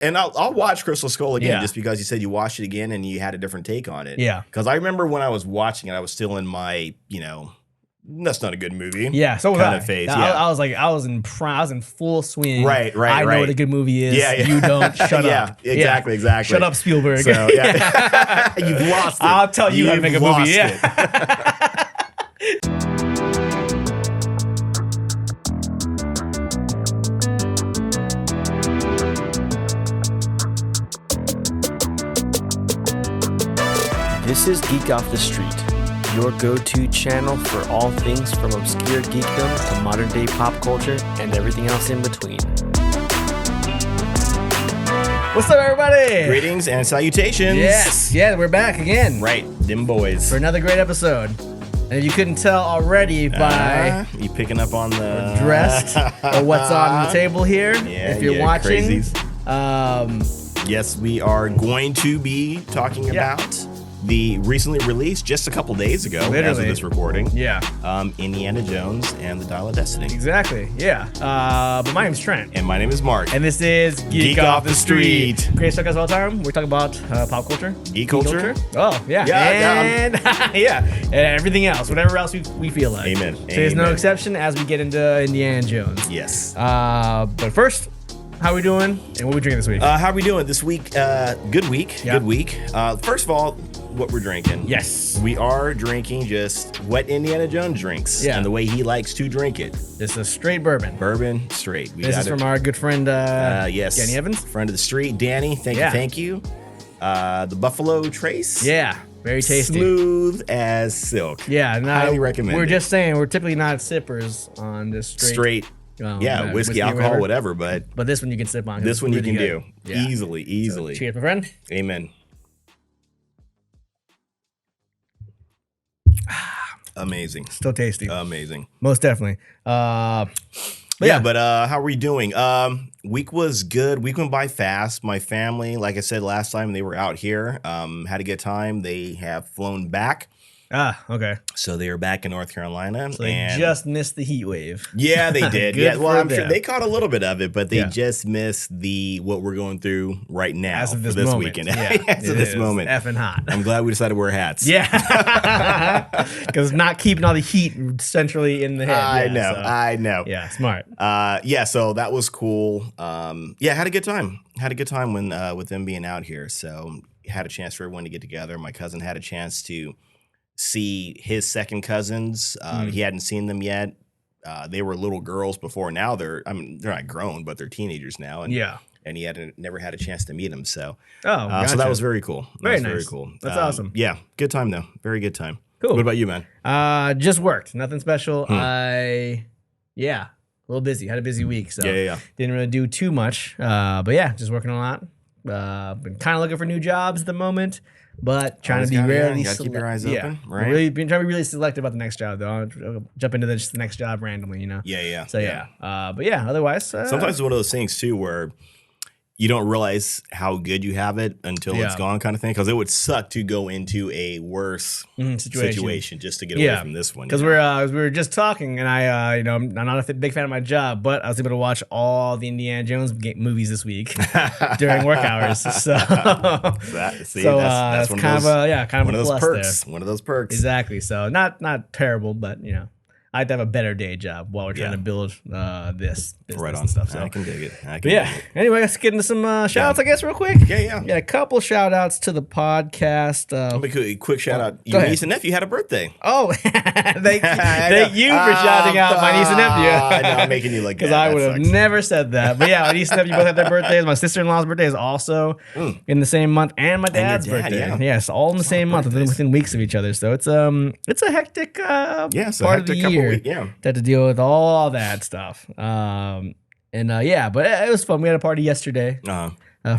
And I'll watch Crystal Skull again just because you said you watched it again and you had a different take on it. Yeah. Because I remember when I was watching it, I was still in my, that's not a good movie. Yeah, so kind of phase. I was like, I was in full swing. Right. I know what a good movie is. Yeah. You don't. Shut up. Exactly. Shut up, Spielberg. So, you've lost it. I'll tell you how to make a movie. This is Geek Off The Street, your go-to channel for all things from obscure geekdom to modern-day pop culture and everything else in between. What's up, everybody? Greetings and salutations. Yes, we're back again. Right, them boys. For another great episode. And if you couldn't tell already by you picking up on the dressed or what's on the table here, if you're watching, yes, we are going to be talking about the recently released, just a couple days ago, as of this recording, Indiana Jones and the Dial of Destiny. Exactly, but my name's Trent. And my name is Marc. And this is Geek Off The Street. Greatest podcast of all time. We're talking about pop culture. Geek culture. Oh, yeah. And and everything else, whatever else we feel like. Amen. Today's no exception as we get into Indiana Jones. Yes. But first, how we doing and what we drinking this week? How we doing this week? Good week. Good week. First of all, what we're drinking. Yes. We are drinking just what Indiana Jones drinks and the way he likes to drink it. This is straight bourbon. Bourbon straight. This is from our good friend Danny Evans. Friend of the street. Danny, thank you. The Buffalo Trace. Yeah. Very tasty. Smooth as silk. Yeah. Highly recommend We're it. just saying we're typically not sippers on this straight. Whiskey, alcohol, whatever. But this one you can sip on. This one really you can good. do easily. So, cheers, my friend. Amen. Amazing. Still tasty. Amazing. Most definitely. But how are we doing? Week was good. Week went by fast. My family, like I said last time, they were out here. Had a good time. They have flown back. Okay. So they are back in North Carolina. So they just missed the heat wave. Yeah, they did. Well, I'm sure they caught a little bit of it, but they just missed what we're going through right now as of this moment. Weekend. As of this moment. Effing hot. I'm glad we decided to wear hats. Yeah. Because not keeping all the heat centrally in the head. I know. Yeah, smart. So that was cool. Had a good time. Had a good time with them being out here. So had a chance for everyone to get together. My cousin had a chance to see his second cousins. He hadn't seen them yet. They were little girls before. Now they're not grown, but they're teenagers now. And and he never had a chance to meet them. So gotcha. So that was very cool. Very cool. That's awesome. Yeah, good time though. Very good time. Cool. What about you, man? Just worked. Nothing special. A little busy. Had a busy week, so didn't really do too much. But just working a lot. Been kind of looking for new jobs at the moment. But trying to be really keep your eyes open, right? Really been trying to be really selective about the next job, though. I'll jump into the next job randomly, Yeah. So otherwise, sometimes it's one of those things too where you don't realize how good you have it until it's gone, kind of thing. Because it would suck to go into a worse situation just to get away from this one. Because we were just talking, and I'm not a big fan of my job, but I was able to watch all the Indiana Jones movies this week during work hours. So that's kind of one of those perks. One of those perks. Exactly. So not terrible, but I have to have a better day job while we're trying to build this business right on and stuff. So I can dig it. Anyway, let's get into some shout outs, I guess, real quick. Yeah. A couple shout outs to the podcast. Quick shout out. Your niece and nephew had a birthday. Oh, thank you for shouting out my niece and nephew. I know, I'm making you look because I would have never said that. But my niece and nephew both had their birthdays. My sister-in-law's birthday is also in the same month, and my dad's birthday. Yes, all in the same month, within weeks of each other. So it's a hectic part of the year. Had to deal with all that stuff. But it was fun. We had a party yesterday for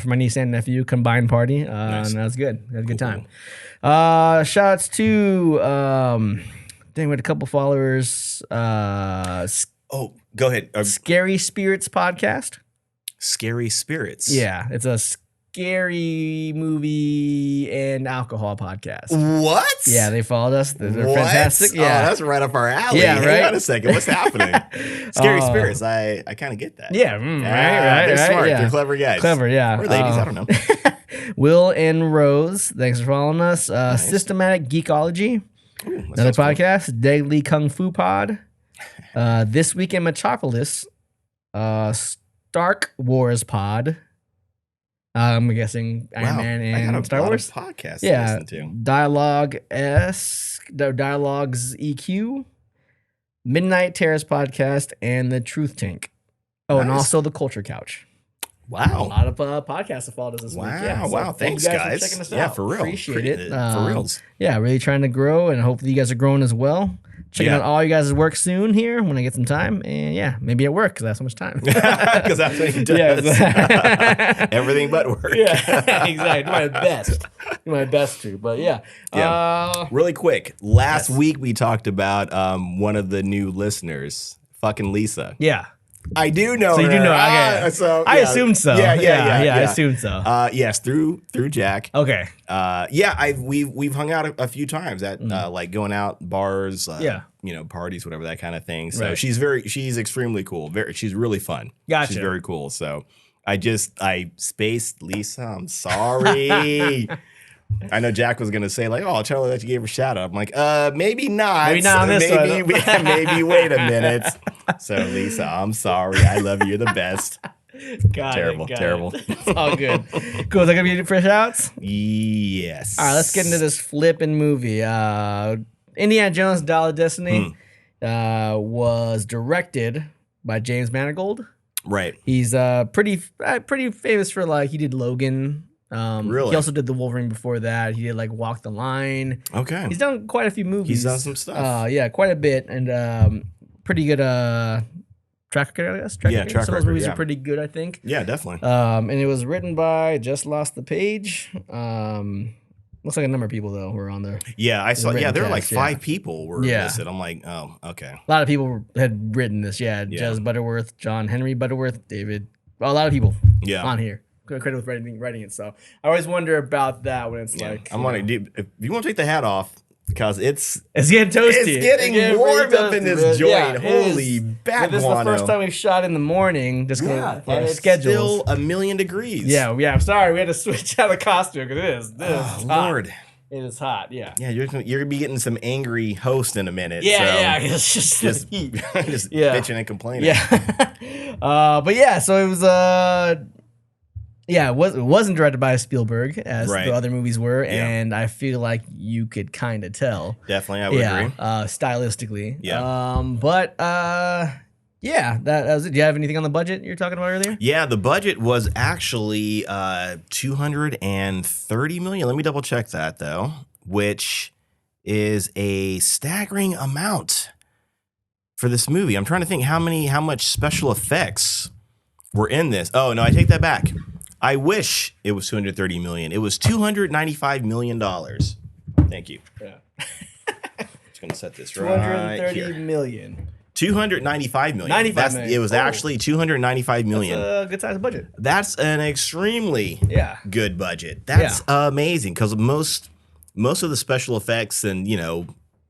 my niece and nephew, combined party. Nice. And that was good. We had a good time. Shouts to we had a couple followers. Go ahead. Scary Spirits podcast. Scary Spirits. Yeah, it's a scary movie and alcohol podcast. What? Yeah, they followed us. They're fantastic. Yeah, oh, that's right up our alley. Yeah, right. Hang on a second. What's happening? Scary spirits. I kind of get that. Yeah, right. They're smart. Yeah. They're clever guys. Clever, yeah. Or ladies. I don't know. Will and Rose, thanks for following us. Nice. Systematic Geekology, Ooh, another podcast. Cool. Deadly Kung Fu Pod. This Week in Metropolis. Stark Wars Pod. I'm guessing Iron Man and Star Wars podcast. Yeah, to listen to. Dialogues EQ, Midnight Terrace Podcast, and the Truth Tank. Oh, nice. And also the Culture Couch. Wow, a lot of podcasts have followed us this week. Yeah, so wow, thanks guys. For checking us yeah, out. for real, appreciate it. For reals. Yeah, really trying to grow, and hopefully you guys are growing as well. Checking out all you guys' work soon here when I get some time. And yeah, maybe at work because I have so much time. Because that's what he does. Yeah, everything but work. Yeah, exactly. Do my best. Do my best to. But yeah. Really quick. Last week we talked about one of the new listeners, fucking Lisa. Yeah. I do know. So you her. do know. Okay. So I assumed so. Yeah. I assumed so. Yes, through Jack. Okay. We've hung out a few times at like going out bars. Parties, whatever, that kind of thing. So right. she's extremely cool. She's really fun. Gotcha. She's very cool. So I spaced Lisa. I'm sorry. I know Jack was gonna say like, "Oh, I'll tell her that you gave her a shout out." I'm like, maybe not. Maybe not on this maybe wait a minute. So Lisa, I'm sorry. I love you. You're the best. Terrible. It's all good. Cool. Is that gonna be for shouts? Yes. All right, let's get into this flipping movie. Indiana Jones: Dial of Destiny was directed by James Mangold. Right. He's pretty famous for like he did Logan. Really? He also did the Wolverine before that. He did like Walk the Line. Okay. He's done quite a few movies. He's done some stuff. Yeah, quite a bit, and pretty good track record, I guess. Some of those movies are pretty good, I think. Yeah, definitely. And it was written by, just lost the page. Looks like a number of people though were on there. Yeah, I saw. Yeah, there were like 5 people were listed. I'm like, oh, okay. A lot of people had written this. Yeah, Jez Butterworth, John Henry Butterworth, David. Well, a lot of people. On here. Credit with writing it. So I always wonder about that when it's like. I'm wondering, if you want to take the hat off, because it's getting toasty. It's getting warmed up in this joint. Yeah, Holy bat This is the first time we've shot in the morning. Just it's schedules. Still 1,000,000 degrees. Yeah. I'm sorry. We had to switch out of costume because this is hot. Lord. It is hot. Yeah. Yeah, you're gonna be getting some angry host in a minute. Yeah. It's just heat. Just bitching and complaining. Yeah. But yeah, so it was it wasn't directed by Spielberg as the other movies were, and I feel like you could kind of tell. Definitely, I would agree. Stylistically. Yeah. But that was it. Do you have anything on the budget you're talking about earlier? Yeah, the budget was actually $230 million. Let me double check that though, which is a staggering amount for this movie. I'm trying to think how much special effects were in this. Oh no, I take that back. I wish it was $230 million. It was $295 million. Thank you. Yeah. Just gonna set this right here. $230 million. $295 million. 95 million. It was actually $295 million. That's a good sized budget. That's an extremely good budget. That's amazing because most of the special effects and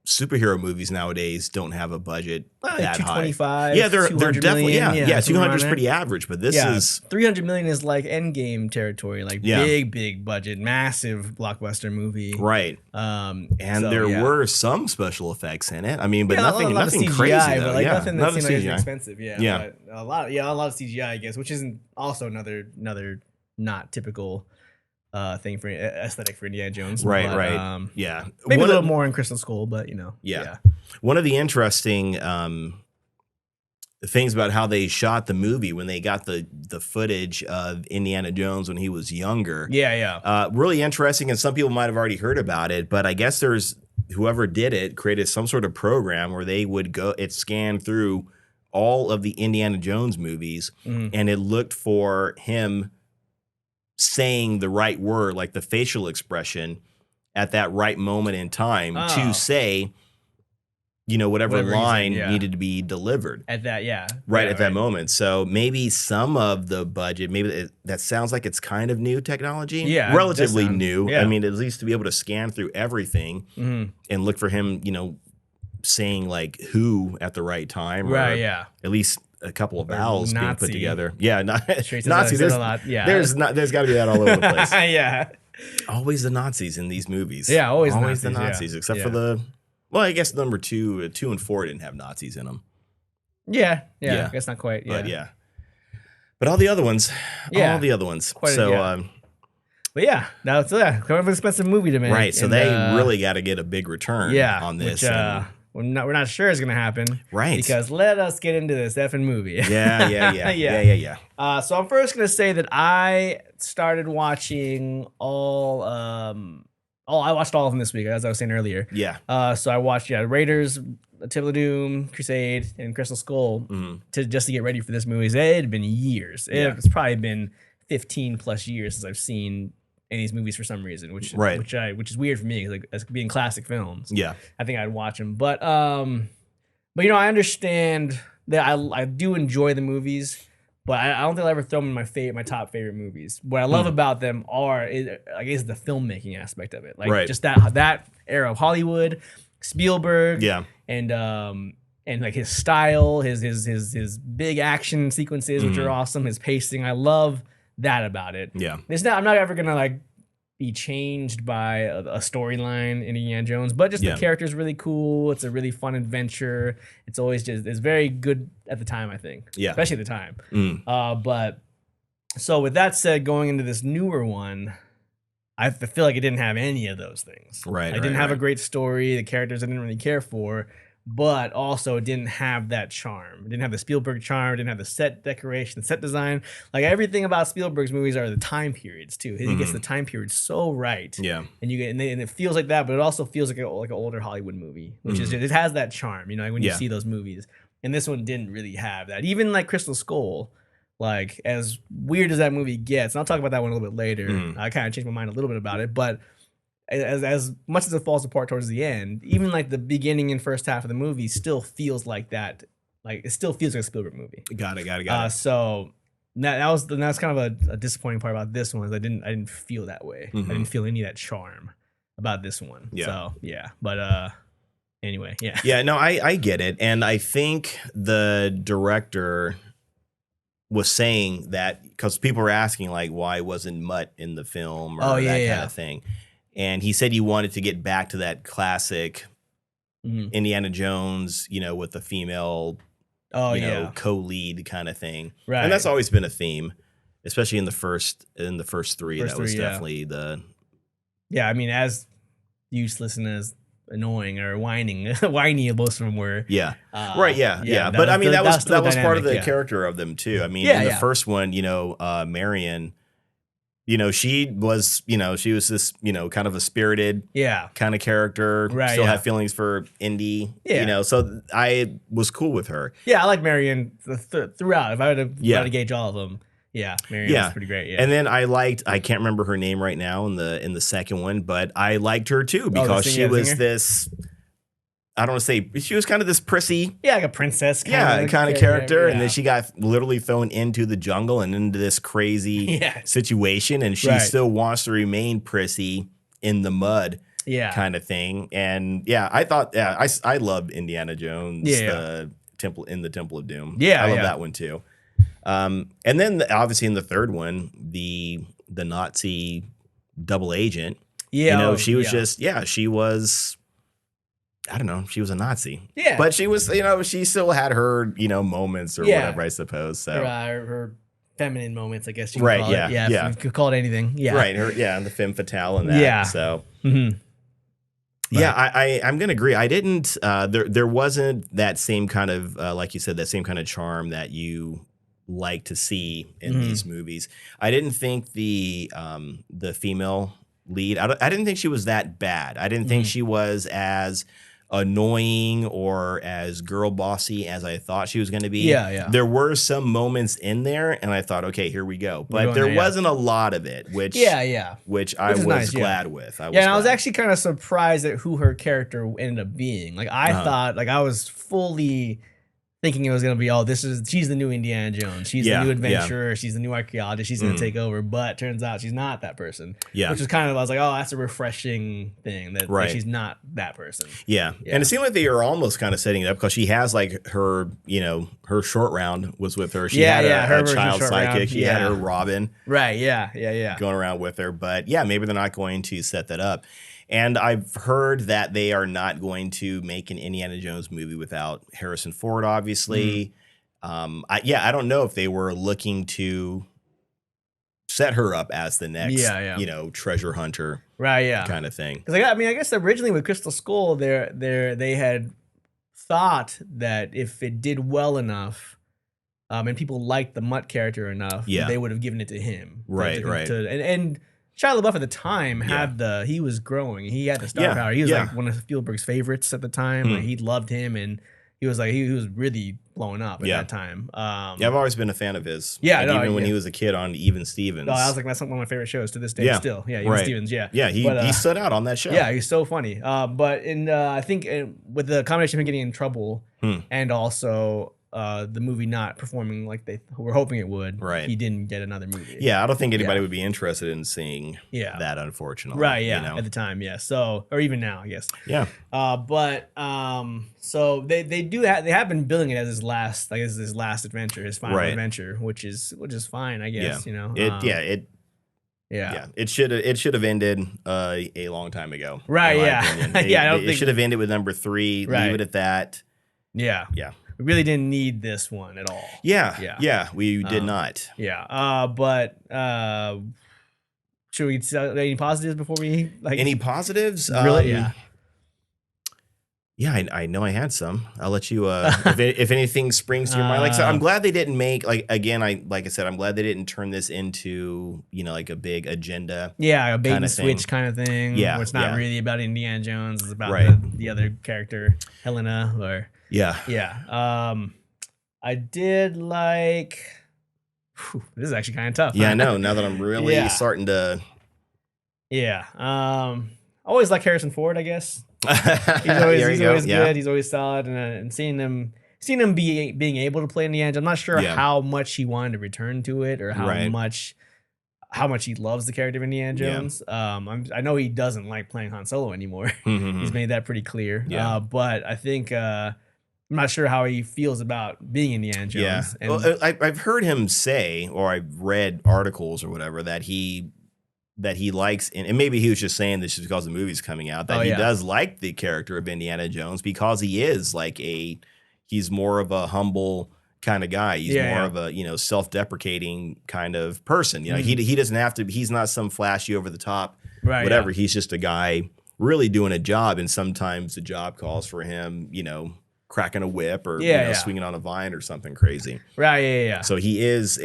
superhero movies nowadays don't have a budget that high. Yeah, they're definitely million, 200 is pretty average, but this is $300 million is like Endgame territory, like big budget, massive blockbuster movie, right? There were some special effects in it. I mean, but nothing CGI, crazy though. But like nothing that seemed like CGI. expensive. But a lot of CGI, I guess, which isn't also another not typical thing for aesthetic for Indiana Jones. Right. Maybe a little more in Crystal Skull, but Yeah. One of the interesting things about how they shot the movie when they got the footage of Indiana Jones when he was younger. Really interesting, and some people might have already heard about it, but I guess whoever did it created some sort of program where they would scan through all of the Indiana Jones movies, and it looked for him saying the right word, like the facial expression at that right moment in time to say, whatever line needed to be delivered at that, at that moment. So maybe some of the budget, that sounds like it's kind of new technology, relatively new. I mean, at least to be able to scan through everything and look for him, saying like who at the right time, at least a couple of vowels being put together. Nazi. There's got to be that all over the place. Always the Nazis in these movies. Always the Nazis, except for I guess number 2 and 4 didn't have Nazis in them. I guess not quite. But all the other ones, Quite so, that's kind of an expensive movie to make. Right, so they really got to get a big return on this. Which, we're not sure is going to happen. Right. Because let us get into this effing movie. Yeah. So I'm first going to say that I started watching I watched all of them this week, as I was saying earlier. So I watched Raiders, Temple of Doom, Crusade, and Crystal Skull just to get ready for this movie. It had been years. It's probably been 15 plus years since I've seen any of these movies for some reason, which is weird for me, like as being classic films. I think I'd watch them, but I understand that I do enjoy the movies. But I don't think I'll ever throw them in my top favorite movies. What I love about them is the filmmaking aspect of it. Like just that era of Hollywood, Spielberg, and like his style, his big action sequences, which are awesome, his pacing. I love that about it. I'm not ever gonna like be changed by a storyline in Indiana Jones, but just the character is really cool. It's a really fun adventure. It's always it's very good at the time, I think. Especially at the time. But so with that said, going into this newer one, I feel like it didn't have any of those things. It didn't have a great story. The characters I didn't really care for, but also it didn't have that charm. It didn't have the Spielberg charm. It didn't have the set decoration, the set design. Like everything about Spielberg's movies are the time periods too. He gets the time period so right. And it feels like that, but it also feels like an older Hollywood movie, which is it has that charm. Like when you see those movies, and this one didn't really have that. Even like Crystal Skull, like as weird as that movie gets, and I'll talk about that one a little bit later. I kind of changed my mind a little bit about it, but as much as it falls apart towards the end, even like the beginning and first half of the movie still feels like that. Like it still feels like a Spielberg movie. Got it. So that's kind of a disappointing part about this one. Is I didn't feel that way. I didn't feel any of that charm about this one. So but anyway, no, I get it, and I think the director was saying that because people were asking like why wasn't Mutt in the film or that kind of thing. And he said he wanted to get back to that classic Indiana Jones, with the female, co-lead kind of thing. And that's always been a theme, especially in the first three. That was definitely the. Yeah, I mean, as useless and as annoying or whiny most of them were. But I mean, that was part of the character of them too. I mean, in the first one, Marion. She was this, kind of a spirited kind of character. Still have feelings for Indy. So I was cool with her. I like Marion throughout. If I had to gauge all of them, Marion was pretty great. And then I can't remember her name right now in the second one, but I liked her too because she was this. I don't want to say she was kind of this prissy, like a princess, kind of character, and then she got literally thrown into the jungle and into this crazy situation, and she still wants to remain prissy in the mud, kind of thing. And I thought, I loved Indiana Jones, the Temple of Doom. I love that one too. And then obviously in the third one, the Nazi double agent, she was she was. I don't know. She was a Nazi. But she was, she still had her, moments or whatever, I suppose. So her feminine moments, I guess you could call it. You could call it anything. Right. Her, and the femme fatale and that. So I'm gonna agree. I didn't there wasn't that same kind of like you said, that same kind of charm that you like to see in these movies. I didn't think the female lead, I didn't think she was that bad. I didn't think she was as annoying or as girl bossy as I thought she was going to be. Yeah. There were some moments in there, and I thought, okay, here we go. But there wasn't a lot of it, which I was nice, glad with. And I was actually kind of surprised at who her character ended up being. Like I thought, like I was fully thinking it was going to be, she's the new Indiana Jones. She's the new adventurer. She's the new archaeologist. She's going to take over. But turns out she's not that person. Yeah. Which is kind of, I was like, oh, that's a refreshing thing that like, she's not that person. Yeah. And it seemed like they were almost kind of setting it up because she has like her, her short round was with her. She had a child sidekick. She had her Robin. Right. Yeah. Going around with her. But yeah, maybe they're not going to set that up. And I've heard that they are not going to make an Indiana Jones movie without Harrison Ford, obviously. I don't know if they were looking to set her up as the next, treasure hunter, kind of thing. Because I guess originally with Crystal Skull, they had thought that if it did well enough, and people liked the Mutt character enough, they would have given it to him. Right. And Shia LaBeouf at the time had he was growing. He had the star power. He was like one of Spielberg's favorites at the time. Like, he loved him, and he was like he was really blowing up at that time. I've always been a fan of his. Even when he was a kid on Even Stevens. I was like, that's one of my favorite shows to this day. Still, Even Stevens. He stood out on that show. Yeah, he's so funny. But I think with the combination of him getting in trouble and also the movie not performing like they were hoping it would, he didn't get another movie. Yeah, I don't think anybody would be interested in seeing that, unfortunately. Right, at the time, So, or even now, I guess. Yeah. So they have been billing it as his last adventure, his final adventure, which is fine, I guess. It should have ended a long time ago. Right, It should have ended with number 3. Leave it at that. Yeah. We really didn't need this one at all. Yeah, we did not. But should we tell any positives before we any positives? Really? I know I had some. I'll let you if anything springs to your mind. Like, so I'm glad they didn't make like I said, I'm glad they didn't turn this into, like a big agenda. Yeah, a bait and switch kind of thing. Yeah. Where it's not really about Indiana Jones, it's about the other character, Helena, or I did like. This is actually kind of tough. Yeah, I know. Now that I'm really starting to. Yeah. I always like Harrison Ford, I guess. He's always good. He's always solid, and seeing him being able to play Indiana Jones. I'm not sure how much he wanted to return to it, or how much he loves the character of Indiana Jones. I know he doesn't like playing Han Solo anymore. He's made that pretty clear. But I think I'm not sure how he feels about being Indiana Jones. Yeah. Well, I've heard him say, or I've read articles or whatever, that he likes, and maybe he was just saying this just because the movie's coming out, that he does like the character of Indiana Jones because he is like he's more of a humble kind of guy. He's more of a, self-deprecating kind of person. He doesn't have to, he's not some flashy over the top, whatever. Yeah. He's just a guy really doing a job. And sometimes the job calls for him, cracking a whip or swinging on a vine or something crazy. Right. So he is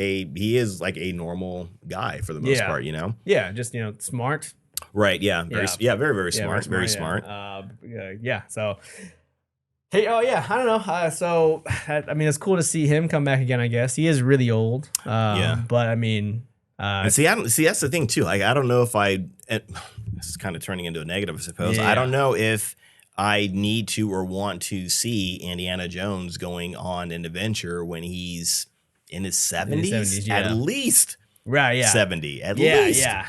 like a normal guy for the most part, Yeah, just smart. Right. Yeah. Very very smart. Very smart. So hey, I don't know. So it's cool to see him come back again. I guess he is really old. But and see, that's the thing too. Like, I don't know if this is kind of turning into a negative, I suppose. I don't know if I need to or want to see Indiana Jones going on an adventure when he's in his 70s, at least. Right, yeah. 70, at least. Yeah.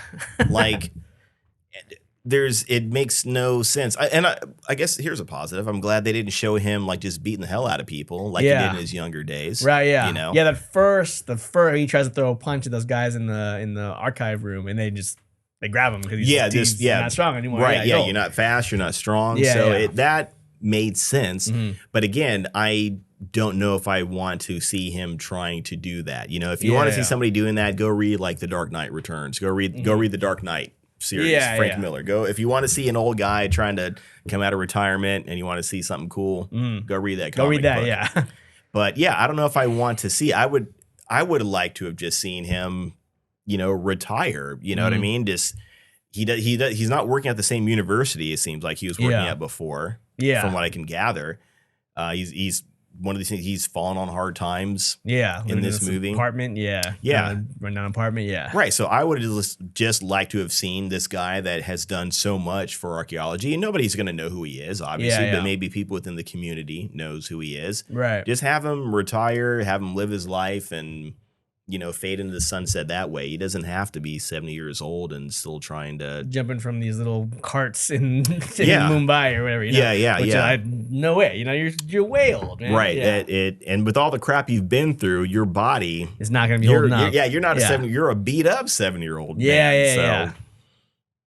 Like, it makes no sense. I guess here's a positive. I'm glad they didn't show him like just beating the hell out of people like he did in his younger days. Right, yeah. Yeah, the first he tries to throw a punch at those guys in the archive room, and they grab him because he's not strong anymore. Right, you're not fast, you're not strong. That made sense. But again, I don't know if I want to see him trying to do that. If you want to see somebody doing that, go read like The Dark Knight Returns. Go read The Dark Knight series, Frank Miller. Go if you want to see an old guy trying to come out of retirement and you want to see something cool, go read that comic book. But I don't know if I want to see. I would like to have just seen him retire. You know what I mean? Just he's not working at the same university, it seems like he was working at before. from what I can gather. He's one of these things. He's fallen on hard times. In this movie, apartment. Run down apartment. Right. So I would just like to have seen this guy that has done so much for archaeology, and nobody's going to know who he is, obviously, but maybe people within the community knows who he is. Right. Just have him retire, have him live his life, and fade into the sunset that way. He doesn't have to be 70 years old and still trying to jumping from these little carts in Mumbai or whatever. No way. You're way old, man. Right. And with all the crap you've been through, your body is not going to be holding up. You're not a 70. You're a beat up 7-year-old. Yeah.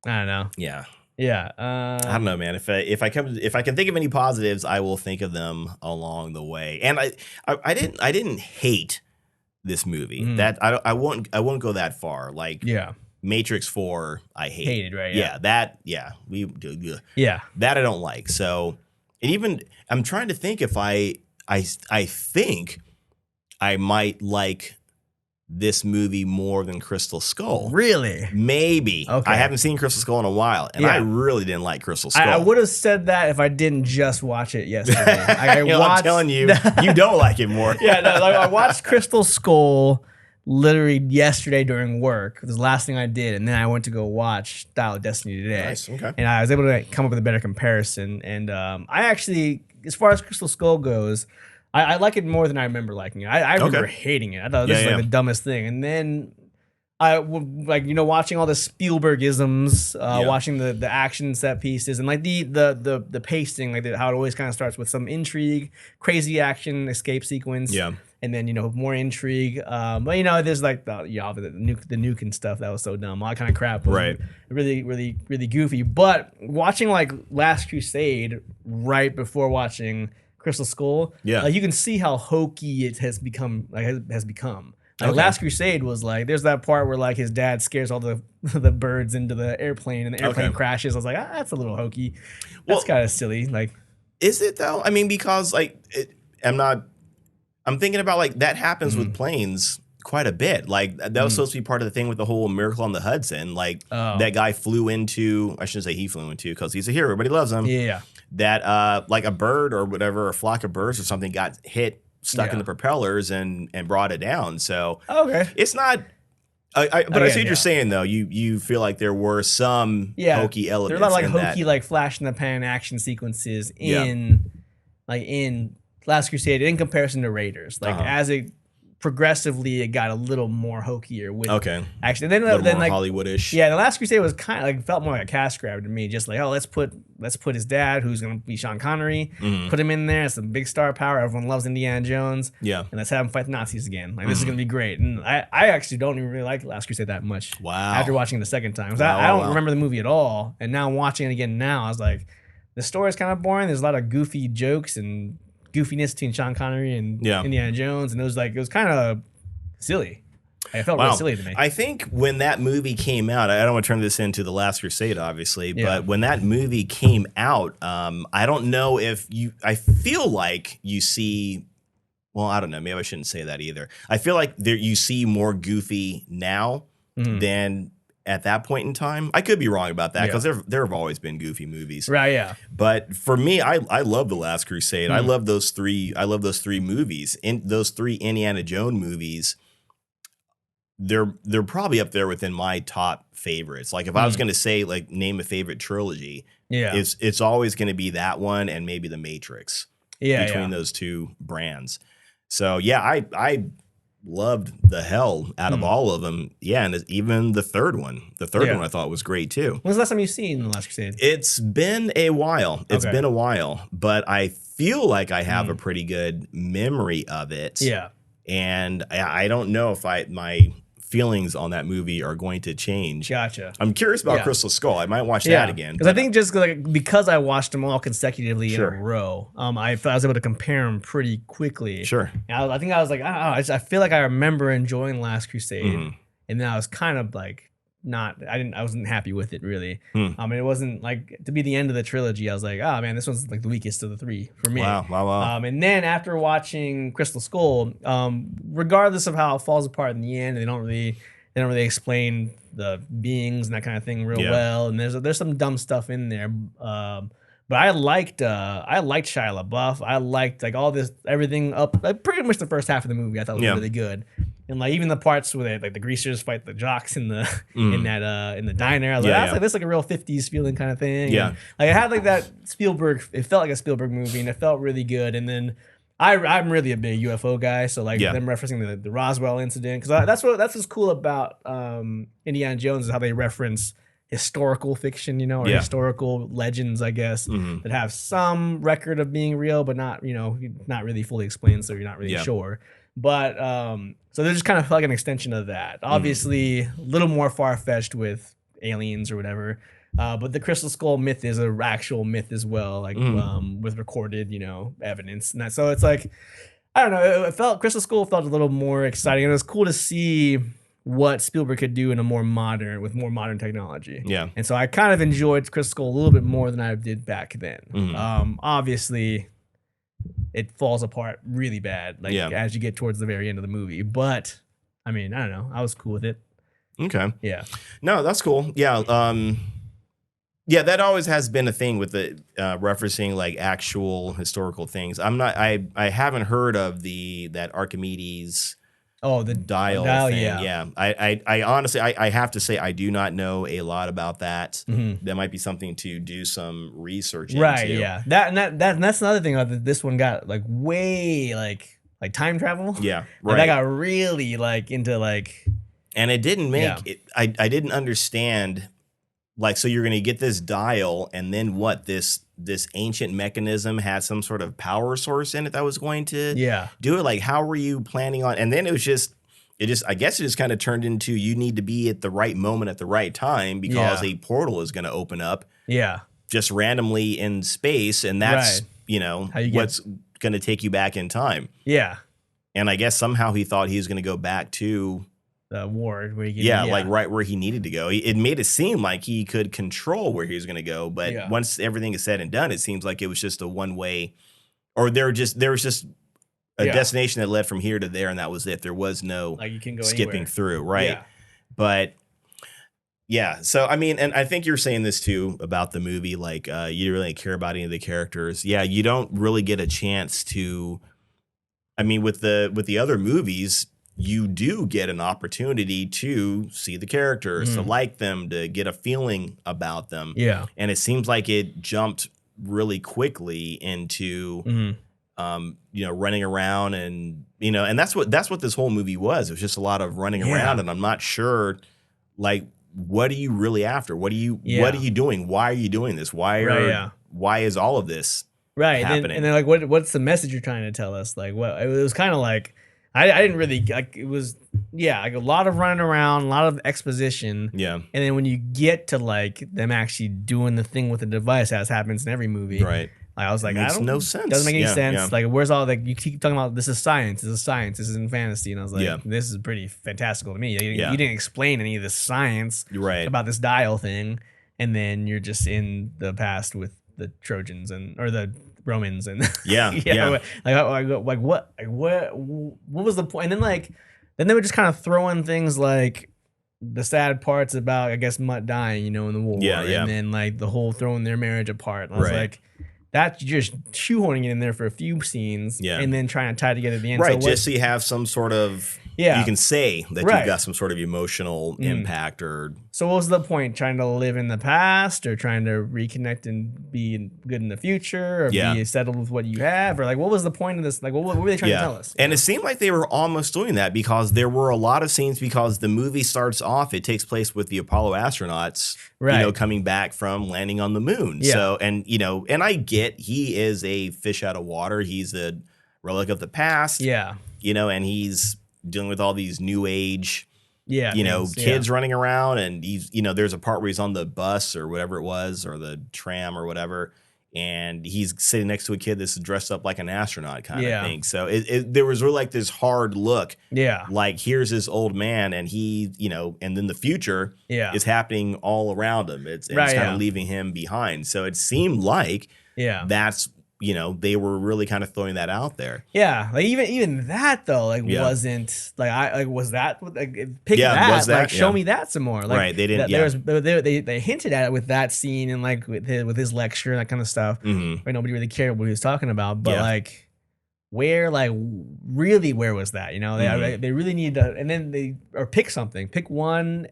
I don't know. Yeah. Yeah. I don't know, man. If I can think of any positives, I will think of them along the way. And I didn't hate this movie. That I won't go that far. Like Matrix 4, I hated, right? That I don't like. So, and even I'm trying to think if I think I might like this movie more than Crystal Skull. Really? Maybe. Okay. I haven't seen Crystal Skull in a while, and I really didn't like Crystal Skull. I would have said that if I didn't just watch it yesterday. I'm telling you, you don't like it more. I watched Crystal Skull literally yesterday during work. It was the last thing I did, and then I went to go watch Dial of Destiny today. Nice, okay. And I was able to come up with a better comparison. And I actually, as far as Crystal Skull goes, I like it more than I remember liking it. I remember hating it. I thought this was like the dumbest thing. And then watching all the Spielbergisms, watching the action set pieces, and like the pacing, like how it always kind of starts with some intrigue, crazy action escape sequence. And then more intrigue. But there's like the nuke and stuff that was so dumb. All that kind of crap was really, really, really goofy. But watching like Last Crusade right before watching Crystal Skull, you can see how hokey it has become. Last Crusade was like, there's that part where like his dad scares all the birds into the airplane and the airplane crashes. I was like, that's a little hokey. That's kind of silly. Like, is it though? I mean, because like I'm thinking about like that happens with planes quite a bit. Like that was supposed to be part of the thing with the whole Miracle on the Hudson. Like that guy flew into, I shouldn't say he flew into because he's a hero, everybody loves him. That like a bird or whatever, a flock of birds or something got stuck in the propellers and brought it down. So it's not. But I see what you're saying though. You feel like there were some hokey elements. There's a lot of like hokey like flash in the pan action sequences in Last Crusade in comparison to Raiders. Like as it progressively, it got a little more hokier with action. And then a little more like Hollywoodish. Yeah, the Last Crusade was kind of like felt more like a cash grab to me. Just like, let's put his dad, who's gonna be Sean Connery, put him in there. It's a big star power. Everyone loves Indiana Jones. And let's have him fight the Nazis again. Like this is gonna be great. And I actually don't even really like Last Crusade that much. After watching it the second time, I don't remember the movie at all. And now watching it again now, I was like, the story's kind of boring. There's a lot of goofy jokes and goofiness between Sean Connery and Indiana Jones, and it was kind of silly. It felt really silly to me. I think when that movie came out, I don't want to turn this into The Last Crusade, obviously, but when that movie came out, I don't know if I feel like you see, well, I don't know, maybe I shouldn't say that either. I feel like you see more goofy now than at that point in time. I could be wrong about that because there have always been goofy movies. Right, yeah. But for me, I love The Last Crusade. I love those three movies. In those 3 Indiana Jones movies, they're probably up there within my top favorites. Like if I was going to say like name a favorite trilogy, it's always going to be that one and maybe The Matrix. Between those two brands. So I loved the hell out of all of them. Yeah, and even the third one. The third one I thought was great too. When was the last time you've seen The Last Crusade? It's been a while. It's been a while, but I feel like I have a pretty good memory of it. Yeah. And I don't know if my feelings on that movie are going to change. Gotcha. I'm curious about Crystal Skull. I might watch that again. Because I think just because I watched them all consecutively in a row, I was able to compare them pretty quickly. Sure. I think I was like, I don't know, I feel like I remember enjoying Last Crusade, and then I was kind of like I wasn't happy with it really. It wasn't like to be the end of the trilogy. I was like, oh man, this one's like the weakest of the 3 for me. Wow. And then after watching Crystal Skull, regardless of how it falls apart in the end, they don't really explain the beings and that kind of thing real well. And there's some dumb stuff in there. But I liked Shia LaBeouf. I liked like all this, everything up, like pretty much the first half of the movie I thought was really good. And like even the parts where like the greasers fight the jocks in the in the diner, I was like, this is like a real 50s feeling kind of thing. Yeah. And, like it had like that Spielberg, it felt like a Spielberg movie and it felt really good. And then I'm really a big UFO guy, so like them referencing the Roswell incident, because that's what's cool about Indiana Jones is how they reference historical fiction, or historical legends, I guess, that have some record of being real, but not not really fully explained, so you're not really sure. But so they're just kind of like an extension of that. Obviously, a little more far fetched with aliens or whatever. But the Crystal Skull myth is an actual myth as well, like with recorded, evidence. And that, so it's like, I don't know, Crystal Skull felt a little more exciting. And it was cool to see what Spielberg could do with more modern technology. Yeah. And so I kind of enjoyed Crystal Skull a little bit more than I did back then. Obviously, it falls apart really bad, as you get towards the very end of the movie. But I mean, I don't know. I was cool with it. Okay. Yeah. No, that's cool. Yeah. Yeah, that always has been a thing with the referencing like actual historical things. I haven't heard of that Archimedes the dial thing. Yeah. I honestly I have to say I do not know a lot about that. That might be something to do some research into. Right, yeah. That's another thing that this one got like way like time travel. Yeah. Right. Like, I got really like into like, and it didn't make it, I didn't understand. Like, so you're going to get this dial, and then what? This ancient mechanism had some sort of power source in it that was going to do it. Like, how were you planning on? And then I guess it just kind of turned into you need to be at the right moment at the right time because a portal is going to open up. Yeah, just randomly in space, and that's what's going to take you back in time. Yeah, and I guess somehow he thought he was going to go back to the ward where he like right where he needed to go. It made it seem like he could control where he was going to go, but once everything is said and done, it seems like it was just a one way, or there was just a destination that led from here to there, and that was it. There was no like you can go skipping anywhere. Through, right? Yeah. But yeah, so I mean, and I think you're saying this too about the movie, like you really care about any of the characters. Yeah, you don't really get a chance to. I mean, with the other movies, you do get an opportunity to see the characters, to like them, to get a feeling about them. Yeah. And it seems like it jumped really quickly into, running around and that's what this whole movie was. It was just a lot of running around, and I'm not sure, like, what are you really after? What are you doing? Why are you doing this? Why is all of this happening? And then like, what's the message you're trying to tell us? Like, what it was kind of like, I didn't really like it was like a lot of running around, a lot of exposition. Yeah. And then when you get to like them actually doing the thing with the device, as happens in every movie. Right. Like, I was like, makes no sense. Doesn't make any sense. Yeah. Like, where's all like you keep talking about this is science, this isn't fantasy. And I was like, this is pretty fantastical to me. You didn't explain any of the science about this dial thing. And then you're just in the past with the Trojans or the Romans and like what was the point? And then they would just kind of throw in things like the sad parts about, I guess, Mutt dying, in the war, and then like the whole throwing their marriage apart. And I was like, that's just shoehorning it in there for a few scenes, and then trying to tie together the end. Right, just so you have some sort of you can say that you've got some sort of emotional impact. Or so what was the point? Trying to live in the past, or trying to reconnect and be good in the future, or be settled with what you have, or like what was the point of this? Like what were they trying to tell us? And it seemed like they were almost doing that, because there were a lot of scenes, because the movie starts off, it takes place with the Apollo astronauts, coming back from landing on the moon. Yeah. So and I get he is a fish out of water. He's a relic of the past. Yeah. And he's dealing with all these new age, kids running around, and he's, there's a part where he's on the bus or whatever it was, or the tram or whatever, and he's sitting next to a kid that's dressed up like an astronaut kind of thing. So there was really like this hard look. Yeah. Like, here's this old man, and he, and then the future is happening all around him. It's kind of leaving him behind. So it seemed like that's you know, they were really kind of throwing that out there. Yeah, like even that though, like wasn't like was that like pick that, was that? Like show me that some more. Like, right, they didn't. They hinted at it with that scene and like with his lecture and that kind of stuff. Mm-hmm. Where nobody really cared what he was talking about, but like where was that? You know, they really need to, and then pick something, pick one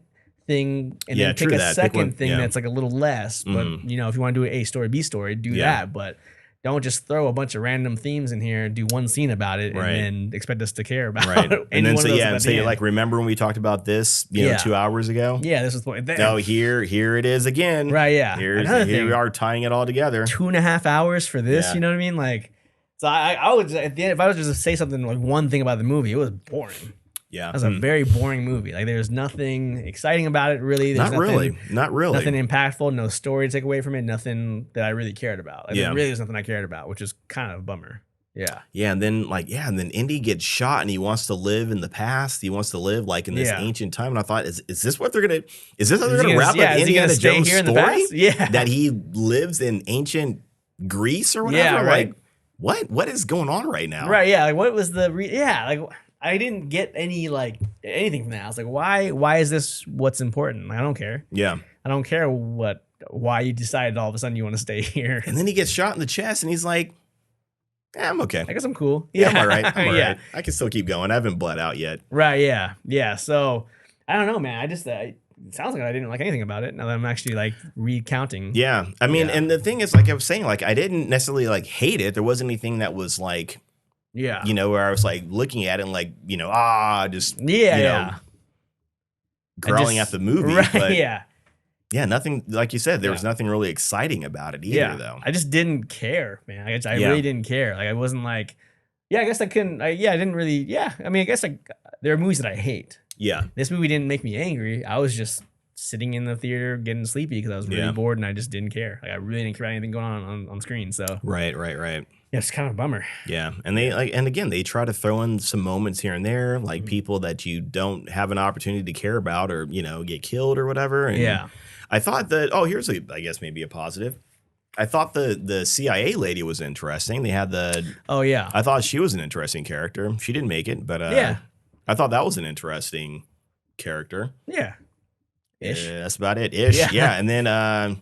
thing, and then pick a second thing that's like a little less. But you know, if you want to do an A story, B story, do that, but. Don't just throw a bunch of random themes in here and do one scene about it and then expect us to care about it. And then so you're like, remember when we talked about this, you know, 2 hours ago? Yeah, this was the point. No, here it is again. Right, yeah. Here we are tying it all together. 2.5 hours for this, you know what I mean? Like, so I would, at the end, if I was just to say something, like one thing about the movie, it was boring. Yeah. It was a very boring movie. Like, there's nothing exciting about it, really. There's Not really. Nothing impactful, no story to take away from it, nothing that I really cared about. Like, there really was nothing I cared about, which is kind of a bummer. Yeah. Yeah, and then Indy gets shot and he wants to live in the past. He wants to live like in this ancient time. And I thought, is this what they're gonna wrap up Indiana Jones' story? Yeah. That he lives in ancient Greece or whatever? Yeah, right. Like, what is going on right now? Right, yeah. Like, what was like I didn't get anything from that. I was like, why is this what's important? Like, I don't care. Yeah. I don't care why you decided all of a sudden you want to stay here. And then he gets shot in the chest and he's like, I'm okay. I guess I'm cool. Yeah, I'm all right. I can still keep going. I haven't bled out yet. Right, yeah. Yeah, so I don't know, man. It sounds like I didn't like anything about it now that I'm actually like recounting. Yeah. I mean, and the thing is, like I was saying, like I didn't necessarily like hate it. There wasn't anything that was like, you know, where I was like looking at it and like, you know, growling at the movie. Right, but yeah, nothing, like you said, there was nothing really exciting about it either, though. I just didn't care, man. I really didn't care. Like, I wasn't like, I guess I couldn't, I didn't really, I mean, I guess like there are movies that I hate. Yeah. This movie didn't make me angry. I was just sitting in the theater getting sleepy because I was really bored and I just didn't care. Like, I really didn't care about anything going on screen. So Right. Yeah, it's kind of a bummer. Yeah, and they try to throw in some moments here and there, like people that you don't have an opportunity to care about, or you know, get killed or whatever. And I thought that I guess maybe a positive. I thought the CIA lady was interesting. They had I thought she was an interesting character. She didn't make it, but I thought that was an interesting character. Yeah, ish. That's about it. Ish. Yeah, and then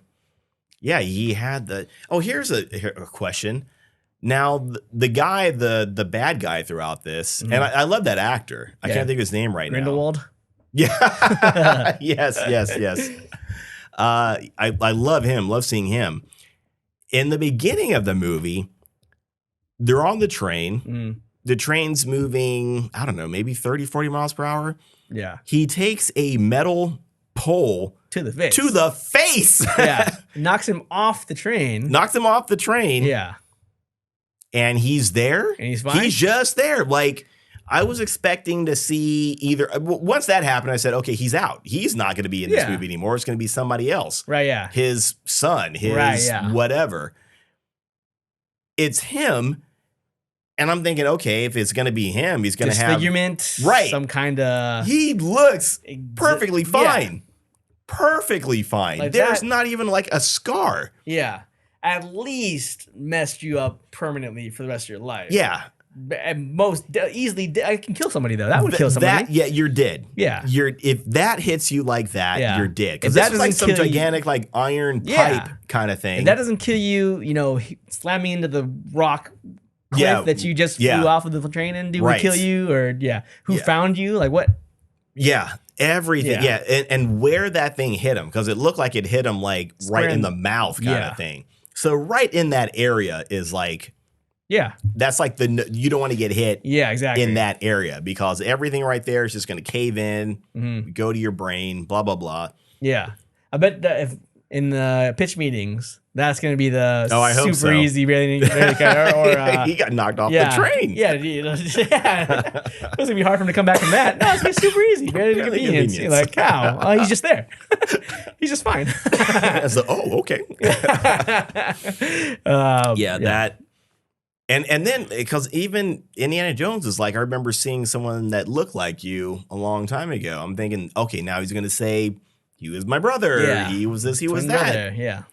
he had here's a question. Now, the guy, the bad guy throughout this, and I love that actor. I can't think of his name right Grindelwald? now. Yeah. Yes. I love him. Love seeing him. In the beginning of the movie, they're on the train. The train's moving, I don't know, maybe 30, 40 miles per hour. Yeah. He takes a metal pole to the face. Yeah. Knocks him off the train. Yeah. And he's there. And he's fine. He's just there. Like, I was expecting to see either. Once that happened, I said, okay, he's out. He's not going to be in this movie anymore. It's going to be somebody else. Right, yeah. His son, whatever. It's him. And I'm thinking, okay, if it's going to be him, he's going to have. Disfigurement. Right. Some kind of. He looks perfectly fine. Yeah. Perfectly fine. Like There's not even like a scar. Yeah. At least messed you up permanently for the rest of your life. Yeah. And most easily, I can kill somebody though. That would kill somebody. You're dead. Yeah. If that hits you like that, you're dead. Because that is like some gigantic like iron pipe kind of thing. If that doesn't kill you, you know, slamming into the rock cliff that you just flew off of the train into would kill you, or who found you? Like what? Yeah. Everything. Yeah. And where that thing hit him, because it looked like it hit him like right in the mouth kind of thing. So right in that area is like, that's like you don't want to get hit in that area, because everything right there is just going to cave in, go to your brain, blah, blah, blah. Yeah. I bet that if in the pitch meetings, that's going to be the super easy, really or he got knocked off the train. Yeah. It's going to be hard for him to come back from that. No, it's going to be super easy. Really convenience. You're like, cow. Oh, he's just there. He's just fine. Okay. That. And then, because even Indiana Jones is like, I remember seeing someone that looked like you a long time ago. I'm thinking, okay, now he's going to say, he was my brother. He was this, he was that. Yeah.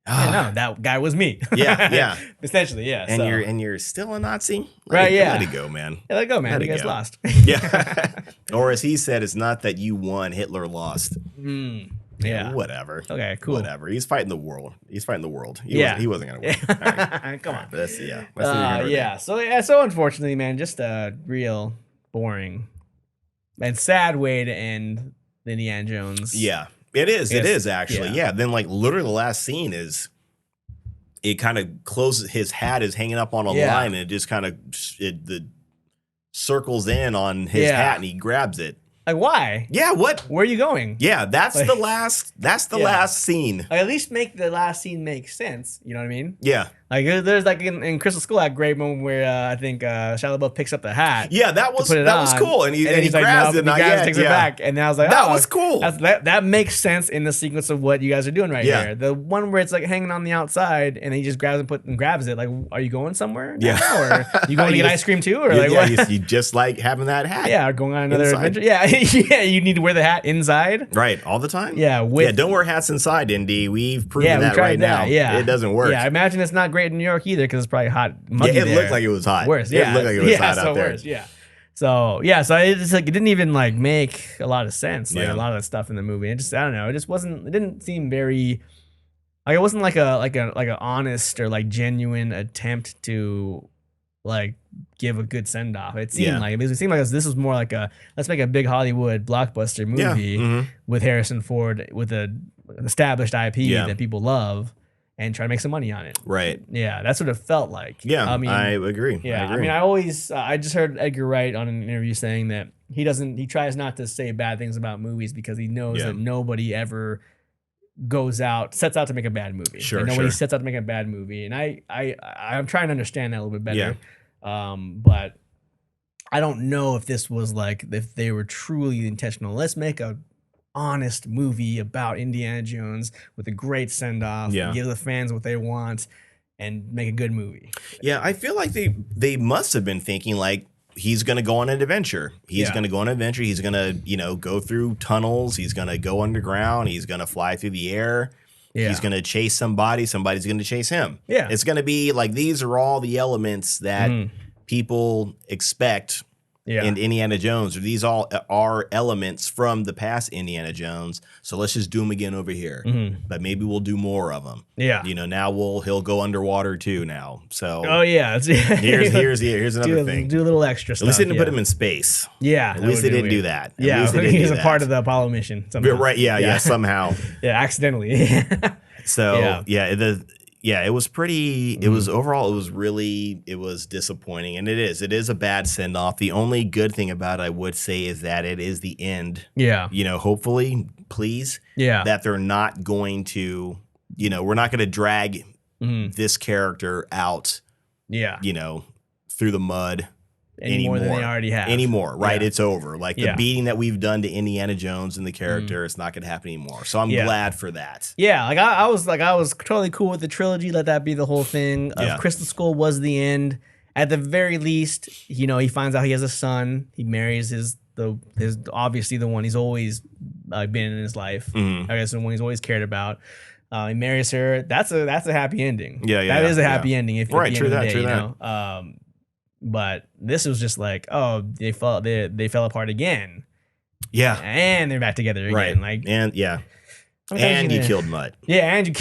No, that guy was me. Yeah. Essentially, yeah. And you're still a Nazi? Right, yeah. Let it go, man. Yeah, let it go, man. Let You it guys go. lost. Yeah. Or as he said, it's not that you won, Hitler lost. Yeah. Whatever. Okay, cool. Whatever. He's fighting the world. He wasn't going to win. All right. Come on. Let's leave it right there. So unfortunately, man, just a real boring and sad way to end the Indiana Jones. Yeah. It is. It is actually. Yeah. Yeah. Then like literally the last scene is it kind of closes. His hat is hanging up on a line, and it just kind of the circles in on his hat, and he grabs it. Like, why? Yeah. What? Where are you going? Yeah. That's the last. That's the last scene. Like, at least make the last scene make sense. You know what I mean? Yeah. Like there's like in Crystal Skull that great moment where I think Shia LaBeouf picks up the hat. Yeah, that was cool, and he grabs it, takes it back, and then I was like, that was cool. That makes sense in the sequence of what you guys are doing right here. The one where it's like hanging on the outside, and then he just grabs it. Like, are you going somewhere? Yeah, or you going to get ice cream too, or like what? You just like having that hat. Yeah, or going on another adventure. Yeah, yeah. You need to wear the hat inside. Right, all the time. Yeah, don't wear hats inside, Indy. We've proven that right now. Yeah, it doesn't work. Yeah, I imagine it's not great in New York either because it's probably hot. Muggy it there. looked like it was hot. Worse, yeah. It looked like it was hot out there. Worse, yeah. So it just like it didn't even like make a lot of sense. Like a lot of the stuff in the movie. I don't know. It just wasn't. It didn't seem very. Like it wasn't like a honest or like genuine attempt to like give a good send off. It seemed like this was more like let's make a big Hollywood blockbuster movie with Harrison Ford with an established IP that people love. And try to make some money on it. Right. Yeah, that's what it felt like. Yeah, I agree. Yeah, I just heard Edgar Wright on an interview saying that he tries not to say bad things about movies because he knows that nobody ever sets out to make a bad movie. Sure, nobody sets out to make a bad movie. And I'm trying to understand that a little bit better. But I don't know if this was like, if they were truly intentional. Let's make a honest movie about Indiana Jones with a great send-off, give the fans what they want, and make a good movie. Yeah, I feel like they must have been thinking like he's going to go on an adventure. He's going to go on an adventure. He's going to, go through tunnels. He's going to go underground. He's going to fly through the air. Yeah. He's going to chase somebody. Somebody's going to chase him. Yeah. It's going to be like these are all the elements that people expect in Indiana Jones, or these all are elements from the past Indiana Jones. So let's just do them again over here. But maybe we'll do more of them. Yeah. Now he'll go underwater too now. So here's another thing. Do a little extra stuff. At least they didn't put him in space. Yeah. At least they didn't do that. Yeah. He's a part of the Apollo mission. Somehow. Right. Yeah. Somehow. Yeah. Accidentally. So it was pretty, it was overall, it was disappointing. And it is a bad send off. The only good thing about it, I would say, is that it is the end. Yeah. Hopefully, please. Yeah. That they're not going to, we're not going to drag this character out. Yeah. Through the mud. Any more than they already have. Anymore, right? Yeah. It's over. Like the beating that we've done to Indiana Jones and the character, it's not going to happen anymore. So I'm glad for that. Yeah, I was totally cool with the trilogy. Let that be the whole thing. Crystal Skull was the end. At the very least, he finds out he has a son. He marries his obviously the one he's always been in his life. I guess the one he's always cared about. He marries her. That's a happy ending. Yeah, that is a happy ending. If right, true that. But this was just like, oh, they fell apart again. Yeah. And they're back together again. Right. Like, and and you killed Mutt. Yeah, and you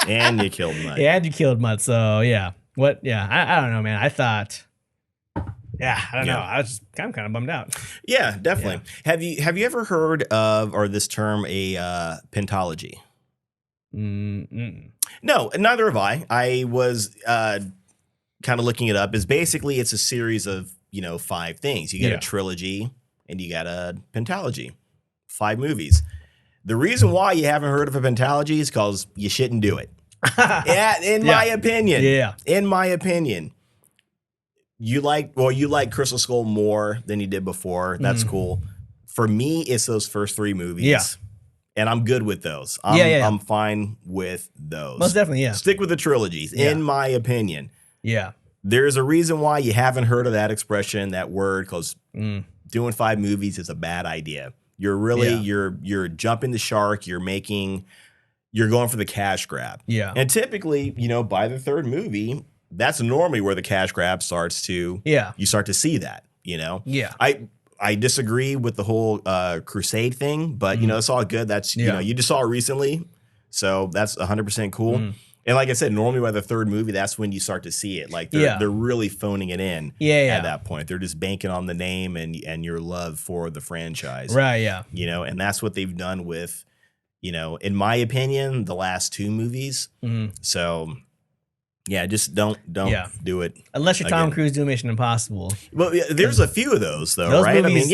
and you killed Mutt. Yeah, and you killed Mutt. So yeah. What I don't know, man. I thought I don't know. I was just kind of bummed out. Yeah, definitely. Yeah. Have you ever heard of this term a pentology? No, neither have I. I was kind of looking it up. Is basically it's a series of 5 things. You get a trilogy and you got a pentalogy, 5 movies. The reason why you haven't heard of a pentalogy is because you shouldn't do it. In my opinion, you like Crystal Skull more than you did before. That's cool. For me, it's those first 3 movies. Yeah. And I'm good with those. I'm fine with those. Most definitely, yeah. Stick with the trilogies, in my opinion. Yeah. There's a reason why you haven't heard of that expression, that word, because doing 5 movies is a bad idea. You're really, you're jumping the shark. You're making, you're going for the cash grab. Yeah. And typically, you know, by the third movie, that's normally where the cash grab starts to, you start to see that, you know? Yeah. I disagree with the whole Crusade thing, but, you know, it's all good. That's, you know, you just saw it recently. So that's 100% cool. And like I said, normally by the third movie, that's when you start to see it. Like they're really phoning it in at that point. They're just banking on the name and your love for the franchise. Right, yeah. You know, and that's what they've done with, you know, in my opinion, the last two movies. So yeah, just don't do it. Unless you're Tom Cruise doing Mission Impossible. Well, there's a few of those though, right? Movies,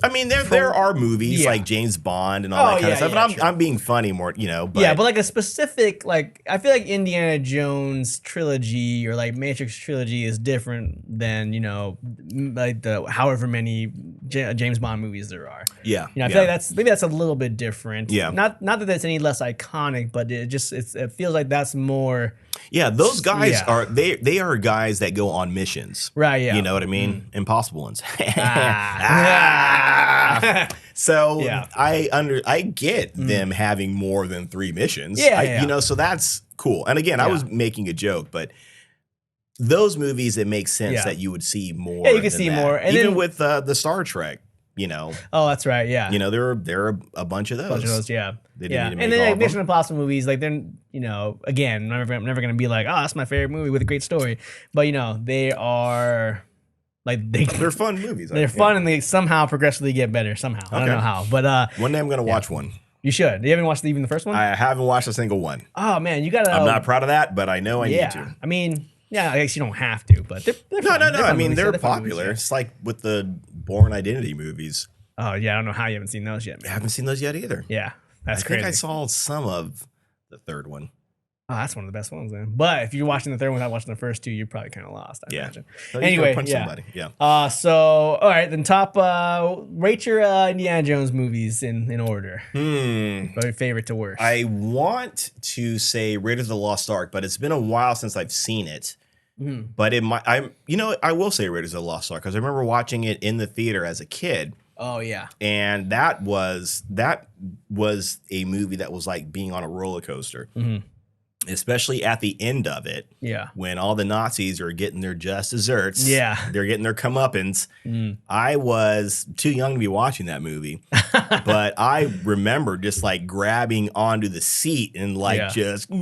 I mean, there are movies like James Bond and all that kind of stuff. But I'm being funny more, you know. But but like a specific, like I feel like Indiana Jones trilogy or like Matrix trilogy is different than, you know, like the however many James Bond movies there are. Yeah, you know, I feel like maybe that's a little bit different. Yeah, not that that's any less iconic, but it feels like that's more. Yeah, those guys are they are guys that go on missions. Right, yeah. You know what I mean? Impossible ones. So I get them having more than 3 missions. You know, so that's cool. And again, I was making a joke, but those movies, it makes sense that you would see more. Yeah, you can see more. And even then, with the Star Trek, you know. Oh, that's right. Yeah. You know, there are a bunch of those. Yeah. They didn't need to make and then all like of them. Mission Impossible movies, like they're, you know, again, I'm never gonna be like, oh, that's my favorite movie with a great story. But you know, they are like they're fun movies. They're fun and they somehow progressively get better somehow. I don't know how, but one day I'm gonna watch one. You should. You haven't watched even the first one? I haven't watched a single one. Oh man, you gotta. I'm not proud of that, but I know I need to. I mean, yeah, I guess you don't have to, but they're no. I mean, they're popular. It's like with the Bourne Identity movies. Oh yeah, I don't know how you haven't seen those yet. I haven't seen those yet either. Yeah, that's crazy. I think I saw some of the third one. Oh, that's one of the best ones then. But if you're watching the third one without watching the first two, you're probably kind of lost. I imagine. So anyway, punch somebody. So all right, then top rate your Indiana Jones movies in order. Very favorite to worst. I want to say Raiders of the Lost Ark, but it's been a while since I've seen it. But I will say Raiders of the Lost Ark because I remember watching it in the theater as a kid. Oh yeah, and that was a movie that was like being on a roller coaster, especially at the end of it. Yeah, when all the Nazis are getting their just desserts. Yeah, they're getting their comeuppance. I was too young to be watching that movie, but I remember just like grabbing onto the seat and like just like,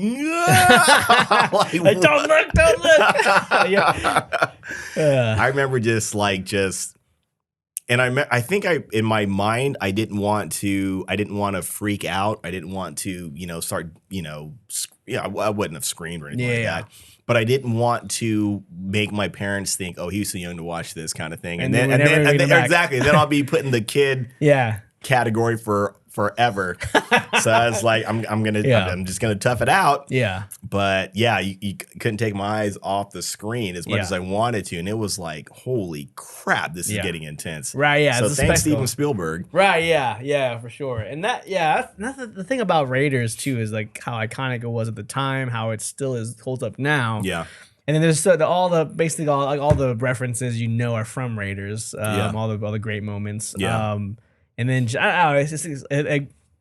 don't look. I remember and I think in my mind I didn't want to freak out. I didn't want to, start, I wouldn't have screamed or anything like that. But I didn't want to make my parents think, oh, he was too young to watch this kind of thing. And then exactly, then I'll be putting the kid category for forever. So I was like, I'm just gonna tough it out. Yeah. But yeah, you couldn't take my eyes off the screen as much as I wanted to, and it was like, holy crap, this is getting intense. Right. Yeah. So thanks, Steven Spielberg. Right. Yeah. Yeah. For sure. And that's the thing about Raiders too is like how iconic it was at the time, how it still holds up now. Yeah. And then there's all the references are from Raiders. All the great moments. Yeah. And then I don't know,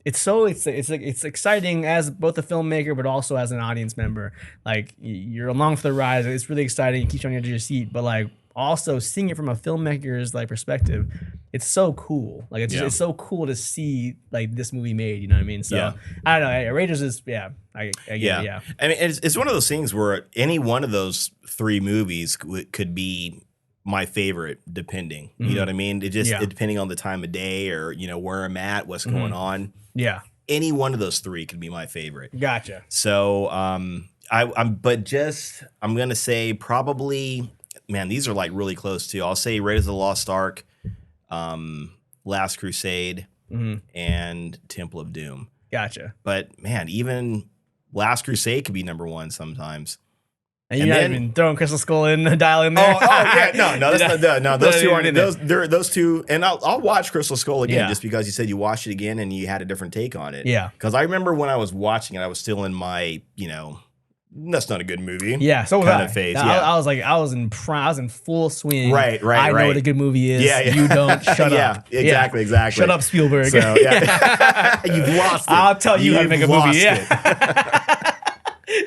it's exciting as both a filmmaker but also as an audience member. Like you're along for the ride. It's really exciting. It keeps you on the edge of your seat, but like also seeing it from a filmmaker's like perspective, it's so cool. Like it's so cool to see like this movie made. You know what I mean? So I don't know. Raiders is I get it, yeah. I mean, it's one of those things where any one of those 3 movies could be my favorite, depending. You know what I mean? It just depending on the time of day or where I'm at, what's going on. Yeah, any one of those 3 could be my favorite. Gotcha. So I'm gonna say probably, man, these are like really close too. I'll say Raiders of the Lost Ark, Last Crusade, and Temple of Doom. Gotcha. But man, even Last Crusade could be number 1 sometimes. And you're not even throwing Crystal Skull in the dial in there. Oh yeah, no, those two aren't. Those two, and I'll watch Crystal Skull again just because you said you watched it again and you had a different take on it. Yeah, because I remember when I was watching it, I was still in my that's not a good movie. Yeah, so was kind I. of phase. I was like, I was in full swing. Right. I know what a good movie is. Yeah. You don't. Shut up. Exactly. Shut up, Spielberg. So, yeah. You've lost it. I'll tell you how to make a movie. Yeah.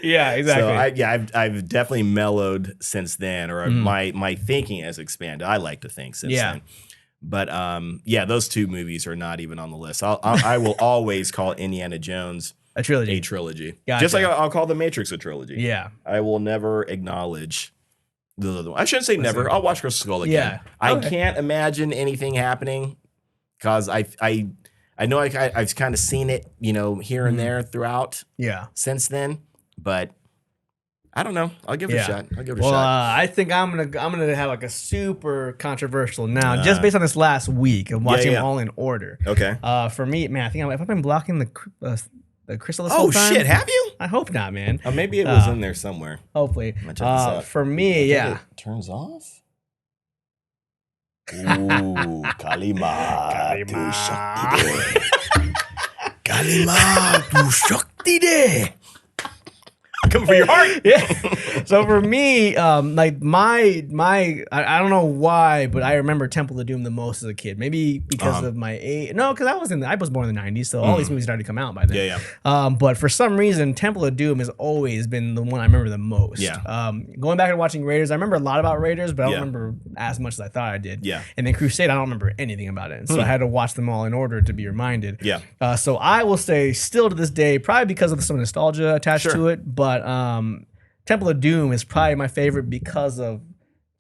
Yeah, exactly. So I've definitely mellowed since then, or my thinking has expanded. I like to think since then. But those two movies are not even on the list. I will always call Indiana Jones a trilogy. Gotcha. Just like I'll call The Matrix a trilogy. Yeah. I will never acknowledge the other one. I shouldn't say never. I'll watch Crystal Skull again. Yeah. Okay. I can't imagine anything happening because I know I've kind of seen it, here and there throughout. Yeah. Since then, but I don't know. I'll give it a shot. Well, I think I'm gonna have like a super controversial now, just based on this last week of watching them all in order. Okay. For me, man, I think I've been blocking the Crystal this whole time. Shit, have you? I hope not, man. Maybe it was in there somewhere. Hopefully. Check this out. For me, it turns off. Ooh, Kalima tu shakti de. Kalima tu shakti de. Coming for your heart. Yeah. So for me, like my I don't know why, but I remember Temple of Doom the most as a kid. Maybe because of my age. No, because I was born in the 90s, so all these movies had already come out by then. Yeah. But for some reason, Temple of Doom has always been the one I remember the most. Yeah. Going back and watching Raiders, I remember a lot about Raiders, but I don't remember as much as I thought I did. Yeah. And then Crusade, I don't remember anything about it. So I had to watch them all in order to be reminded. Yeah. So I will say still to this day, probably because of some nostalgia attached to it, but Temple of Doom is probably my favorite because of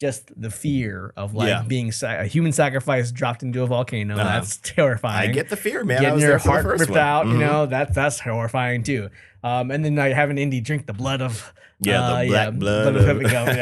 just the fear of being a human sacrifice dropped into a volcano. That's terrifying. I get the fear, man. Getting your heart ripped one. out, that's horrifying too. And then like having Indy drink the blood of the black blood of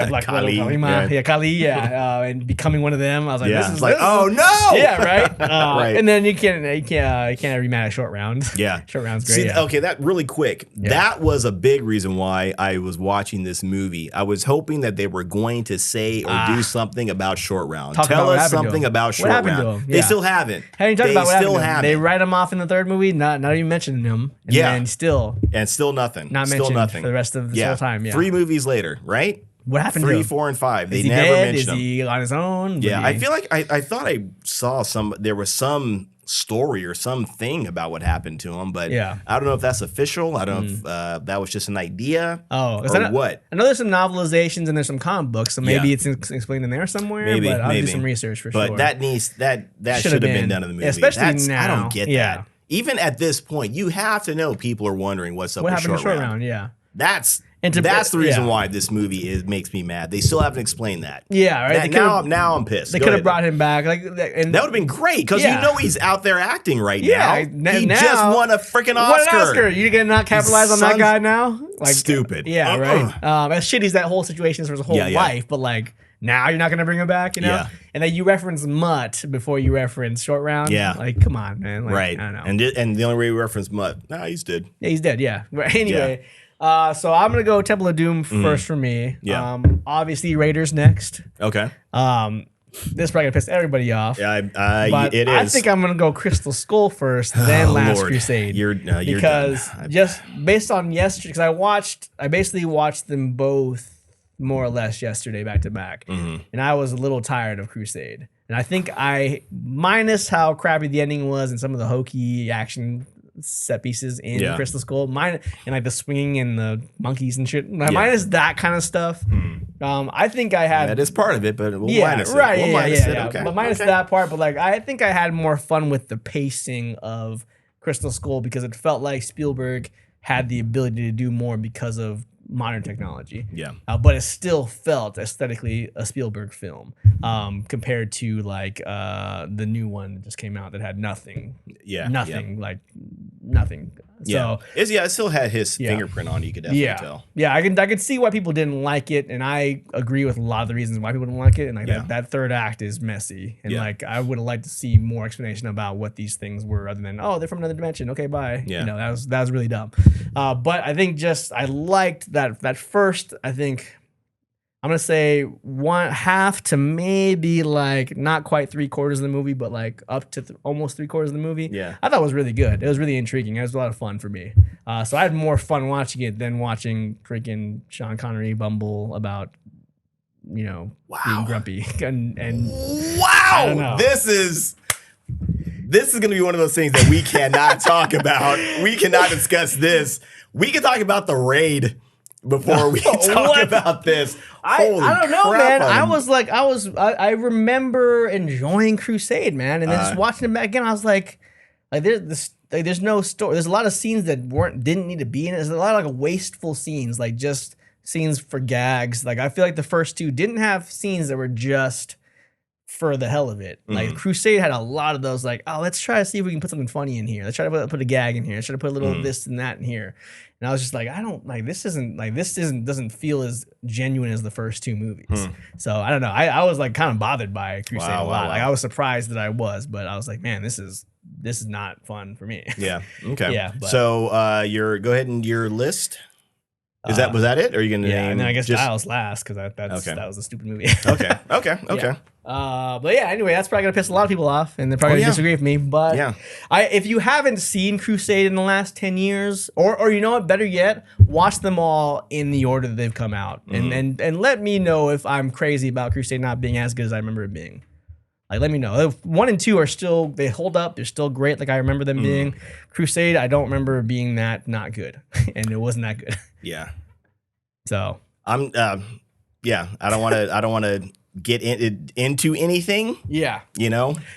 black Kali. Blood of Kali, and becoming one of them. I was like, this is like, oh no, yeah, right. Right. And then you can't rematch a short round. Yeah, short round's great. See, okay, that really quick. Yeah. That was a big reason why I was watching this movie. I was hoping that they were going to say or do something about short round. Tell us something about short round. They still haven't. Haven't talked about what happened to him. They write him off in the third movie, not even mentioning him. And still nothing. Not mentioned for the rest of this whole time. Yeah. 3 movies later, right? What happened 3, to him? 4, and 5. They Is he never dead? mentioned him. Is he on his own? Yeah, I feel like I thought I saw there was some story or something about what happened to him, but I don't know if that's official. I don't know if that was just an idea or what. I know there's some novelizations and there's some comic books, so maybe it's explained in there somewhere. Maybe, but I'll do some research for sure. But that should have been done in the movie. Especially now. I don't get that. Even at this point, you have to know people are wondering what's up with happened Short to Round. Yeah. That's the reason why this movie makes me mad. They still haven't explained that. Yeah, right. Now I'm pissed. They could have brought him back. And that would have been great because he's out there acting right now. He just won a freaking Oscar. Won an Oscar. You're gonna not capitalize on that guy now? Like stupid. Yeah, right. As shitty as that whole situation is for his whole life, but like now you're not gonna bring him back, Yeah. And then you reference Mutt before you reference Short Round. Yeah. Like, come on, man. Like, right. I don't know. And the only way we reference Mutt, he's dead. Yeah, he's dead. Yeah. Anyway. So I'm gonna go Temple of Doom first for me. Yeah. Obviously Raiders next. Okay. This is probably gonna piss everybody off. Yeah, but it is. I think I'm gonna go Crystal Skull first, then Last Lord. Crusade. You're because done. just based on yesterday, because I basically watched them both more or less yesterday back to back, and I was a little tired of Crusade. And I think minus how crappy the ending was and some of the hokey action set pieces in Crystal Skull, and like the swinging and the monkeys and shit. Minus that kind of stuff. I think I had that is part of it, but we'll minus it. Right, we'll minus it. Okay. But minus that part, but like I think I had more fun with the pacing of Crystal Skull because it felt like Spielberg had the ability to do more because of modern technology. Yeah. But it still felt aesthetically a Spielberg film compared to like the new one that just came out that had nothing. Yeah. Like nothing. Yeah. So it still had his fingerprint on it, you could definitely tell. Yeah, I could see why people didn't like it, and I agree with a lot of the reasons why people didn't like it. And like that third act is messy. And like I would have liked to see more explanation about what these things were other than, they're from another dimension. Okay, bye. Yeah. That was really dumb. But I think I liked that first, I think I'm gonna say one half to maybe like not quite 3/4 of the movie, but like up to almost 3/4 of the movie. Yeah. I thought it was really good. It was really intriguing. It was a lot of fun for me. So I had more fun watching it than watching freaking Sean Connery bumble about, being grumpy and I don't know. This is going to be one of those things that we cannot talk about. We cannot discuss this. We can talk about the raid before we talk about this. I don't know, man. I remember enjoying Crusade, man, and then just watching it back again, I was like there's no story. There's a lot of scenes that didn't need to be in it. There's a lot of like wasteful scenes, like just scenes for gags. Like I feel like the first two didn't have scenes that were just for the hell of it. Like Crusade had a lot of those, like, oh, let's try to see if we can put something funny in here. Let's try to put a gag in here. Let's try to put a little of this and that in here. And I was just like, doesn't feel as genuine as the first two movies. So I don't know. I was like kind of bothered by Crusade a lot. Like I was surprised that I was, but I was like, man, this is not fun for me. Yeah. Okay. Yeah. But, so go ahead and your list. Was that it? Or are you gonna name? And then I guess Giles last because that was a stupid movie. Okay. Yeah. But yeah, anyway, that's probably gonna piss a lot of people off, and they're probably gonna disagree with me. But if you haven't seen Crusade in the last 10 years, or you know what, better yet, watch them all in the order that they've come out, and let me know if I'm crazy about Crusade not being as good as I remember it being. Like, let me know. 1 and 2 are still, they hold up. They're still great. Like I remember them being. Crusade, I don't remember being that not good, and it wasn't that good. Yeah. So I'm. I don't want to get into anything. Yeah.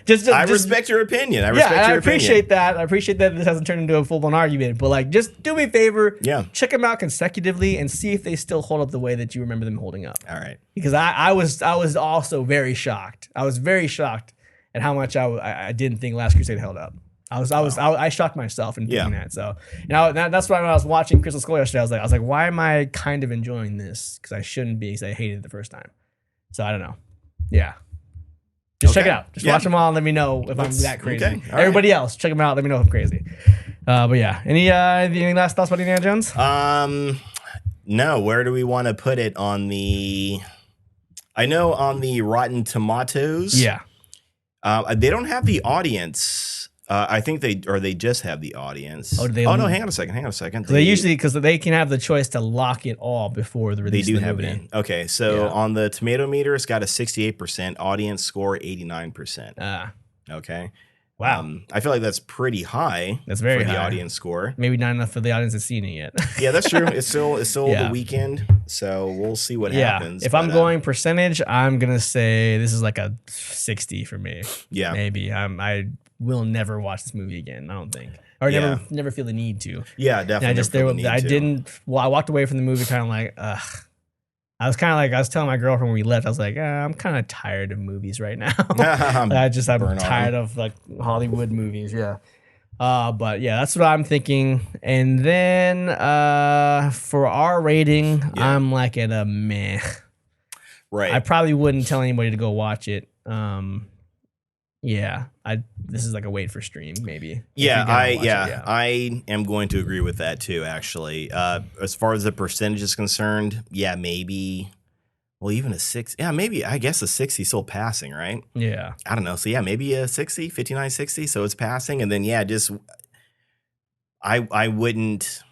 Just respect your opinion. I appreciate that. I appreciate that this hasn't turned into a full-blown argument. But like, just do me a favor. Yeah. Check them out consecutively and see if they still hold up the way that you remember them holding up. All right. Because I was also very shocked. I was very shocked at how much I didn't think Last Crusade held up. I shocked myself in thinking that. So, that's why when I was watching Crystal Skull yesterday, I was like, why am I kind of enjoying this? Because I shouldn't be, because I hated it the first time. So I don't know. Yeah. Just check it out. Just watch them all and let me know if I'm that crazy. Okay. Everybody else, check them out. Let me know if I'm crazy. But yeah. Any last thoughts about Indiana Jones? No. Where do we want to put it on the? I know on the Rotten Tomatoes. Yeah. They don't have the audience. I think they just have the audience. Oh, no! Hang on a second. They usually, because they can have the choice to lock it all before the release. They do have it in. Okay, so on the tomato meter, it's got a 68%. Audience score 89%. Okay. Wow. I feel like that's pretty high. That's very for high. The audience score. Maybe not enough for the audience that's seen it yet. Yeah, that's true. It's still the weekend, so we'll see what happens. If I'm going percentage, I'm gonna say this is like a 60 for me. Yeah. Maybe. I will never watch this movie again. I don't think, or never feel the need to. Yeah, definitely. I walked away from the movie kind of like, ugh. I was telling my girlfriend when we left, I was like, I'm kind of tired of movies right now. I'm tired of like Hollywood movies. Yeah. But yeah, that's what I'm thinking. And then for our rating, I'm like at a meh. Right. I probably wouldn't tell anybody to go watch it. This is like a wait for stream, maybe. I am going to agree with that too, actually. As far as the percentage is concerned, maybe. Well, even a 6. Yeah, maybe. I guess a 60 still passing, right? Yeah. I don't know. So maybe a 60, 59, 60. So it's passing, and then I wouldn't.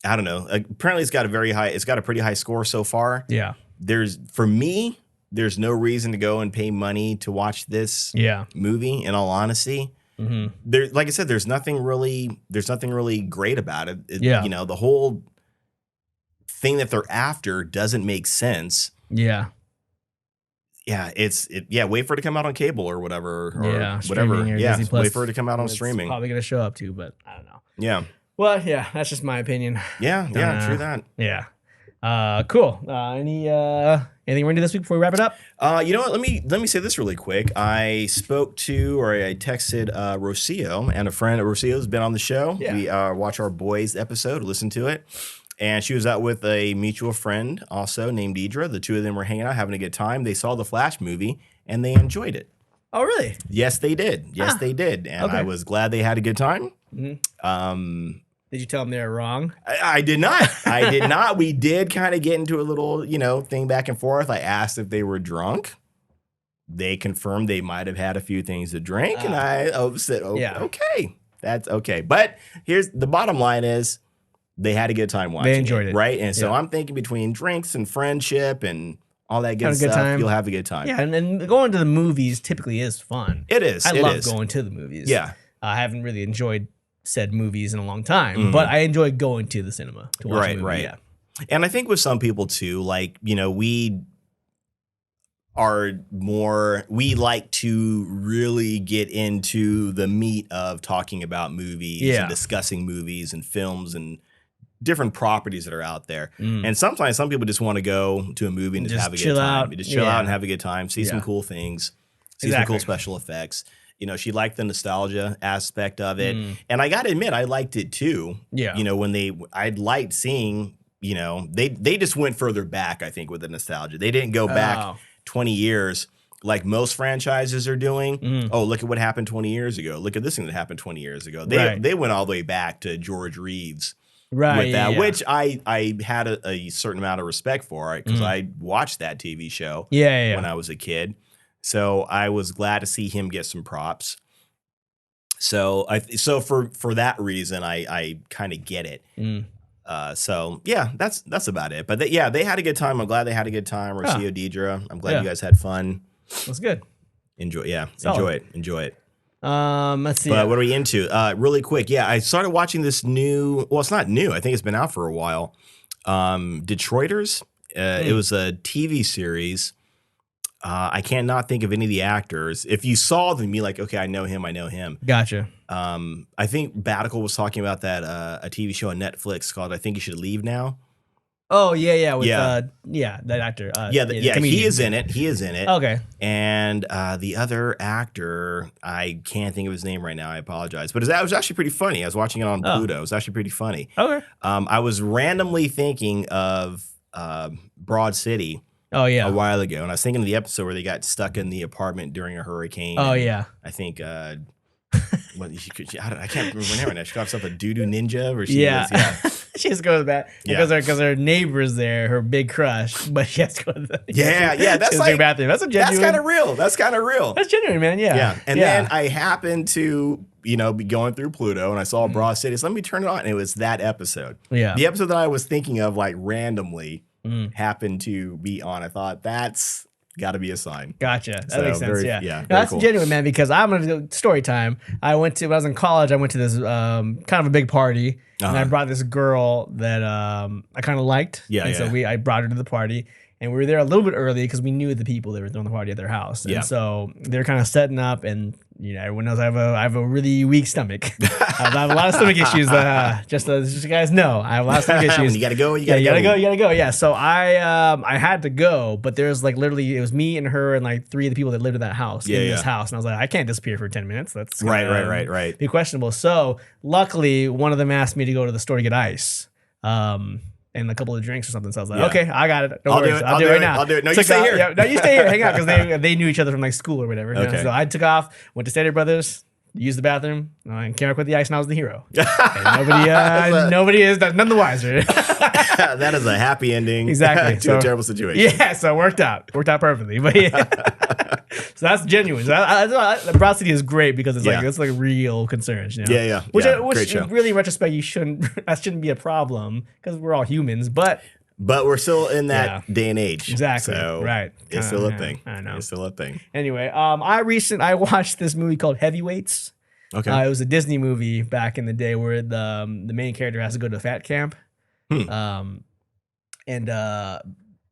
I don't know. Apparently, it's got a pretty high score so far. Yeah. There's no reason to go and pay money to watch this movie, in all honesty. Mm-hmm. Like I said, there's nothing really great about it. The whole thing that they're after doesn't make sense. Yeah. Yeah, wait for it to come out on cable or whatever. Or whatever. Yeah, wait for it to come out on streaming. It's probably going to show up too, but I don't know. Yeah. Well, that's just my opinion. Yeah, true that. Yeah. Cool. Anything we're into this week before we wrap it up? You know what? Let me say this really quick. I texted Rocio, and a friend of Rocio's been on the show. Yeah. We watch our boys episode, listen to it, and she was out with a mutual friend also named Idra. The two of them were hanging out, having a good time. They saw the Flash movie and they enjoyed it. Oh, really? Yes, they did. They did, and I was glad they had a good time. Mm-hmm. Did you tell them they were wrong? I did not. I did not. We did kind of get into a little, thing back and forth. I asked if they were drunk. They confirmed they might have had a few things to drink, and I said, okay, that's okay. But here's the bottom line is they had a good time watching. They enjoyed it. Right? And so I'm thinking between drinks and friendship and all that good stuff, you'll have a good time. Yeah, and going to the movies typically is fun. It is. I love going to the movies. Yeah. I haven't really enjoyed said movies in a long time, but I enjoy going to the cinema to watch a movie. Right. Yeah. And I think with some people too, like, we like to really get into the meat of talking about movies and discussing movies and films and different properties that are out there. And sometimes some people just want to go to a movie and just have a good time. Just chill out and have a good time, see some cool things, see some cool special effects. She liked the nostalgia aspect of it. And I got to admit, I liked it too. Yeah. When I liked seeing, they just went further back, I think, with the nostalgia. They didn't go back 20 years like most franchises are doing. Oh, look at what happened 20 years ago. Look at this thing that happened 20 years ago. They went all the way back to George Reeves. With that, which I had a certain amount of respect for, because I watched that TV show when I was a kid. So I was glad to see him get some props. So for that reason, I kind of get it. So yeah, that's about it. But they had a good time. I'm glad they had a good time. Rocio, Deidre, I'm glad you guys had fun. That's good. Enjoy it. Let's see. But what are we into? Really quick. Yeah, I started watching this new. Well, it's not new. I think it's been out for a while. Detroiters. It was a TV series. I cannot think of any of the actors. If you saw them, be like, okay, I know him. Gotcha. I think Batical was talking about that a TV show on Netflix called "I Think You Should Leave Now." Oh yeah, with that actor. He is in it. Okay. And the other actor, I can't think of his name right now. I apologize, but it was actually pretty funny. I was watching it on Pluto. It was actually pretty funny. Okay. I was randomly thinking of Broad City. Oh yeah. A while ago, and I was thinking of the episode where they got stuck in the apartment during a hurricane. Oh yeah. I think. I can't remember her name right now. She got herself a doo-doo ninja, or she she has to go to that because her neighbor's there, her big crush, but she has to go to the that's like bathroom. That's kind of real. That's genuine, man. Yeah. And then I happened to be going through Pluto, and I saw Broad City. So let me turn it on, and it was that episode. Yeah, the episode that I was thinking of, like randomly, happened to be on. I thought that's got to be a sign. Gotcha. That makes sense. That's cool. Genuine, man, because I'm going to go story time. When I was in college, I went to this kind of a big party, and I brought this girl that I kind of liked. So I brought her to the party, and we were there a little bit early because we knew the people that were throwing the party at their house. And so they're kind of setting up, and everyone knows I have a really weak stomach. I have a lot of stomach issues. Just so you guys know, I have a lot of stomach issues. When you gotta go. You gotta go. Yeah. So I had to go, but there's like literally it was me and her and like 3 of the people that lived in that house this house, and I was like, I can't disappear for 10 minutes. That's right. Be questionable. So luckily, one of them asked me to go to the store to get ice. And a couple of drinks or something. So I was like, okay, I got it. I'll do it right now. I'll do it. No, you stay here. No, you stay here. Hang out, because they knew each other from like school or whatever. Okay. So I took off, went to Standard Brothers, used the bathroom, and came back with the ice, and I was the hero. And nobody is none the wiser. That is a happy ending. Exactly. To a terrible situation. Yeah, so it worked out. Worked out perfectly. But so that's genuine. So Broad City is great because it's like real concerns. Yeah. Which great show. Really, in retrospect, that shouldn't be a problem because we're all humans. But we're still in that day and age. Exactly. So right. It's still a thing. I know. It's still a thing. Anyway, I watched this movie called Heavyweights. Okay. It was a Disney movie back in the day where the main character has to go to a fat camp.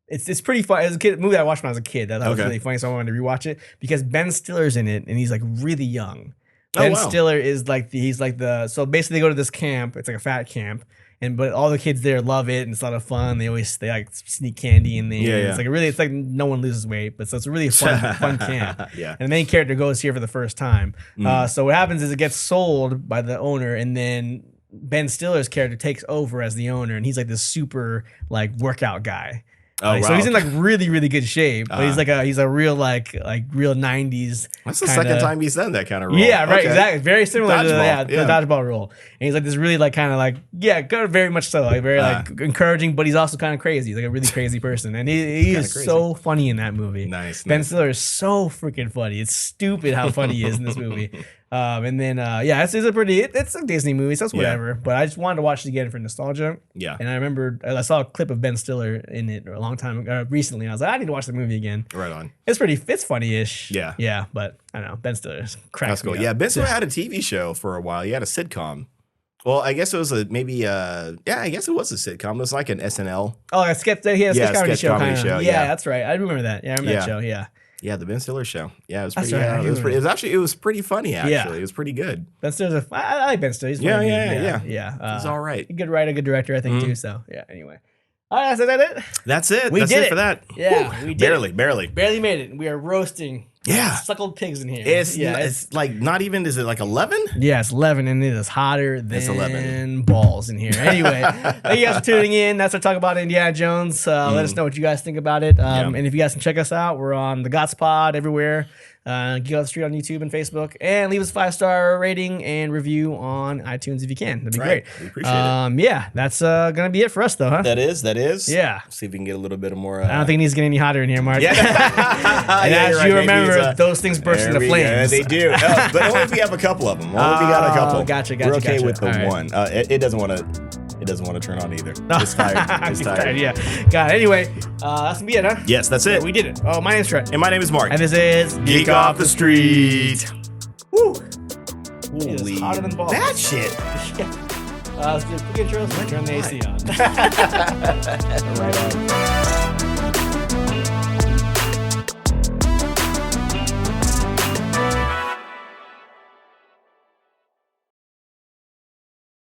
It's pretty fun. As a kid, movie I watched when I was a kid. That was really funny, so I wanted to rewatch it because Ben Stiller's in it, and he's like really young. Ben Stiller is so basically they go to this camp. It's like a fat camp, but all the kids there love it, and it's a lot of fun. They like sneak candy in there. Yeah. It's like no one loses weight, but so it's a really fun camp. Yeah. And the main character goes here for the first time. So what happens is it gets sold by the owner, and then Ben Stiller's character takes over as the owner, and he's like this super like workout guy. Oh, So he's in like really, really good shape. But he's a real like real 90s. That's the second time he's done that kind of role. Yeah, right, exactly. Very similar to the yeah. dodgeball role. And he's like this really like kind of like good, very much so like very like encouraging, but he's also kind of crazy. He's like a really crazy person, and he is so funny in that movie. Nice. Ben Stiller is so freaking funny. It's stupid how funny he is in this movie. And then it's a Disney movie, so it's whatever. But I just wanted to watch it again for nostalgia. Yeah. And I remember I saw a clip of Ben Stiller in it a long time ago, recently, and I was like, I need to watch the movie again. Right on. It's funny-ish. Yeah. Yeah, but I don't know. Ben Stiller cracks That's cool. me up. Yeah, Ben Stiller had a TV show for a while. He had a sitcom. Well, I guess it was I guess it was a sitcom. It was like an SNL. Oh, he had a sketch comedy show. Yeah, that's right. I remember that. Yeah, I remember that show. Yeah. Yeah, the Ben Stiller show. Yeah, it was pretty. Right, It was pretty funny. Actually, Yeah. It was pretty good. Ben Stiller's I like Ben Stiller. He's Yeah. He's all right. Good writer, good director, I think too. So yeah. Anyway, all right, so that's it. That's it. We That's did it it for that. Yeah, we did. Barely made it. We are roasting. Yeah. Suckled pigs in here. It's like not even. Is it like 11? Yeah, it's 11, and it is hotter than 11. balls in here. Anyway, thank you guys for tuning in. That's our talk about Indiana Jones. Let us know what you guys think about it. And if you guys can check us out, we're on the Gots Pod everywhere. Geek Off The Street on YouTube and Facebook, and leave us a 5-star rating and review on iTunes if you can. That'd be great. We appreciate it. Yeah, that's gonna be it for us though, huh? That is. Yeah. See if we can get a little bit of more. I don't think it needs to get any hotter in here, Mark. Yeah. And as you remember, those things burst into flames. They do. But only if we have a couple of them. Only if we got a couple. Gotcha. We're okay with the All right. one. It doesn't want to. It doesn't want to turn on either. It's tired. It's tired. Yeah. Got it. Anyway, that's gonna be it, huh? Yes, that's it. We did it. Oh, my name's Trent. And my name is Mark. And this is Geek Off The Street. Woo! Holy, it's hotter than balls. that shit. Let's do quick intros and turn the AC on. Right on.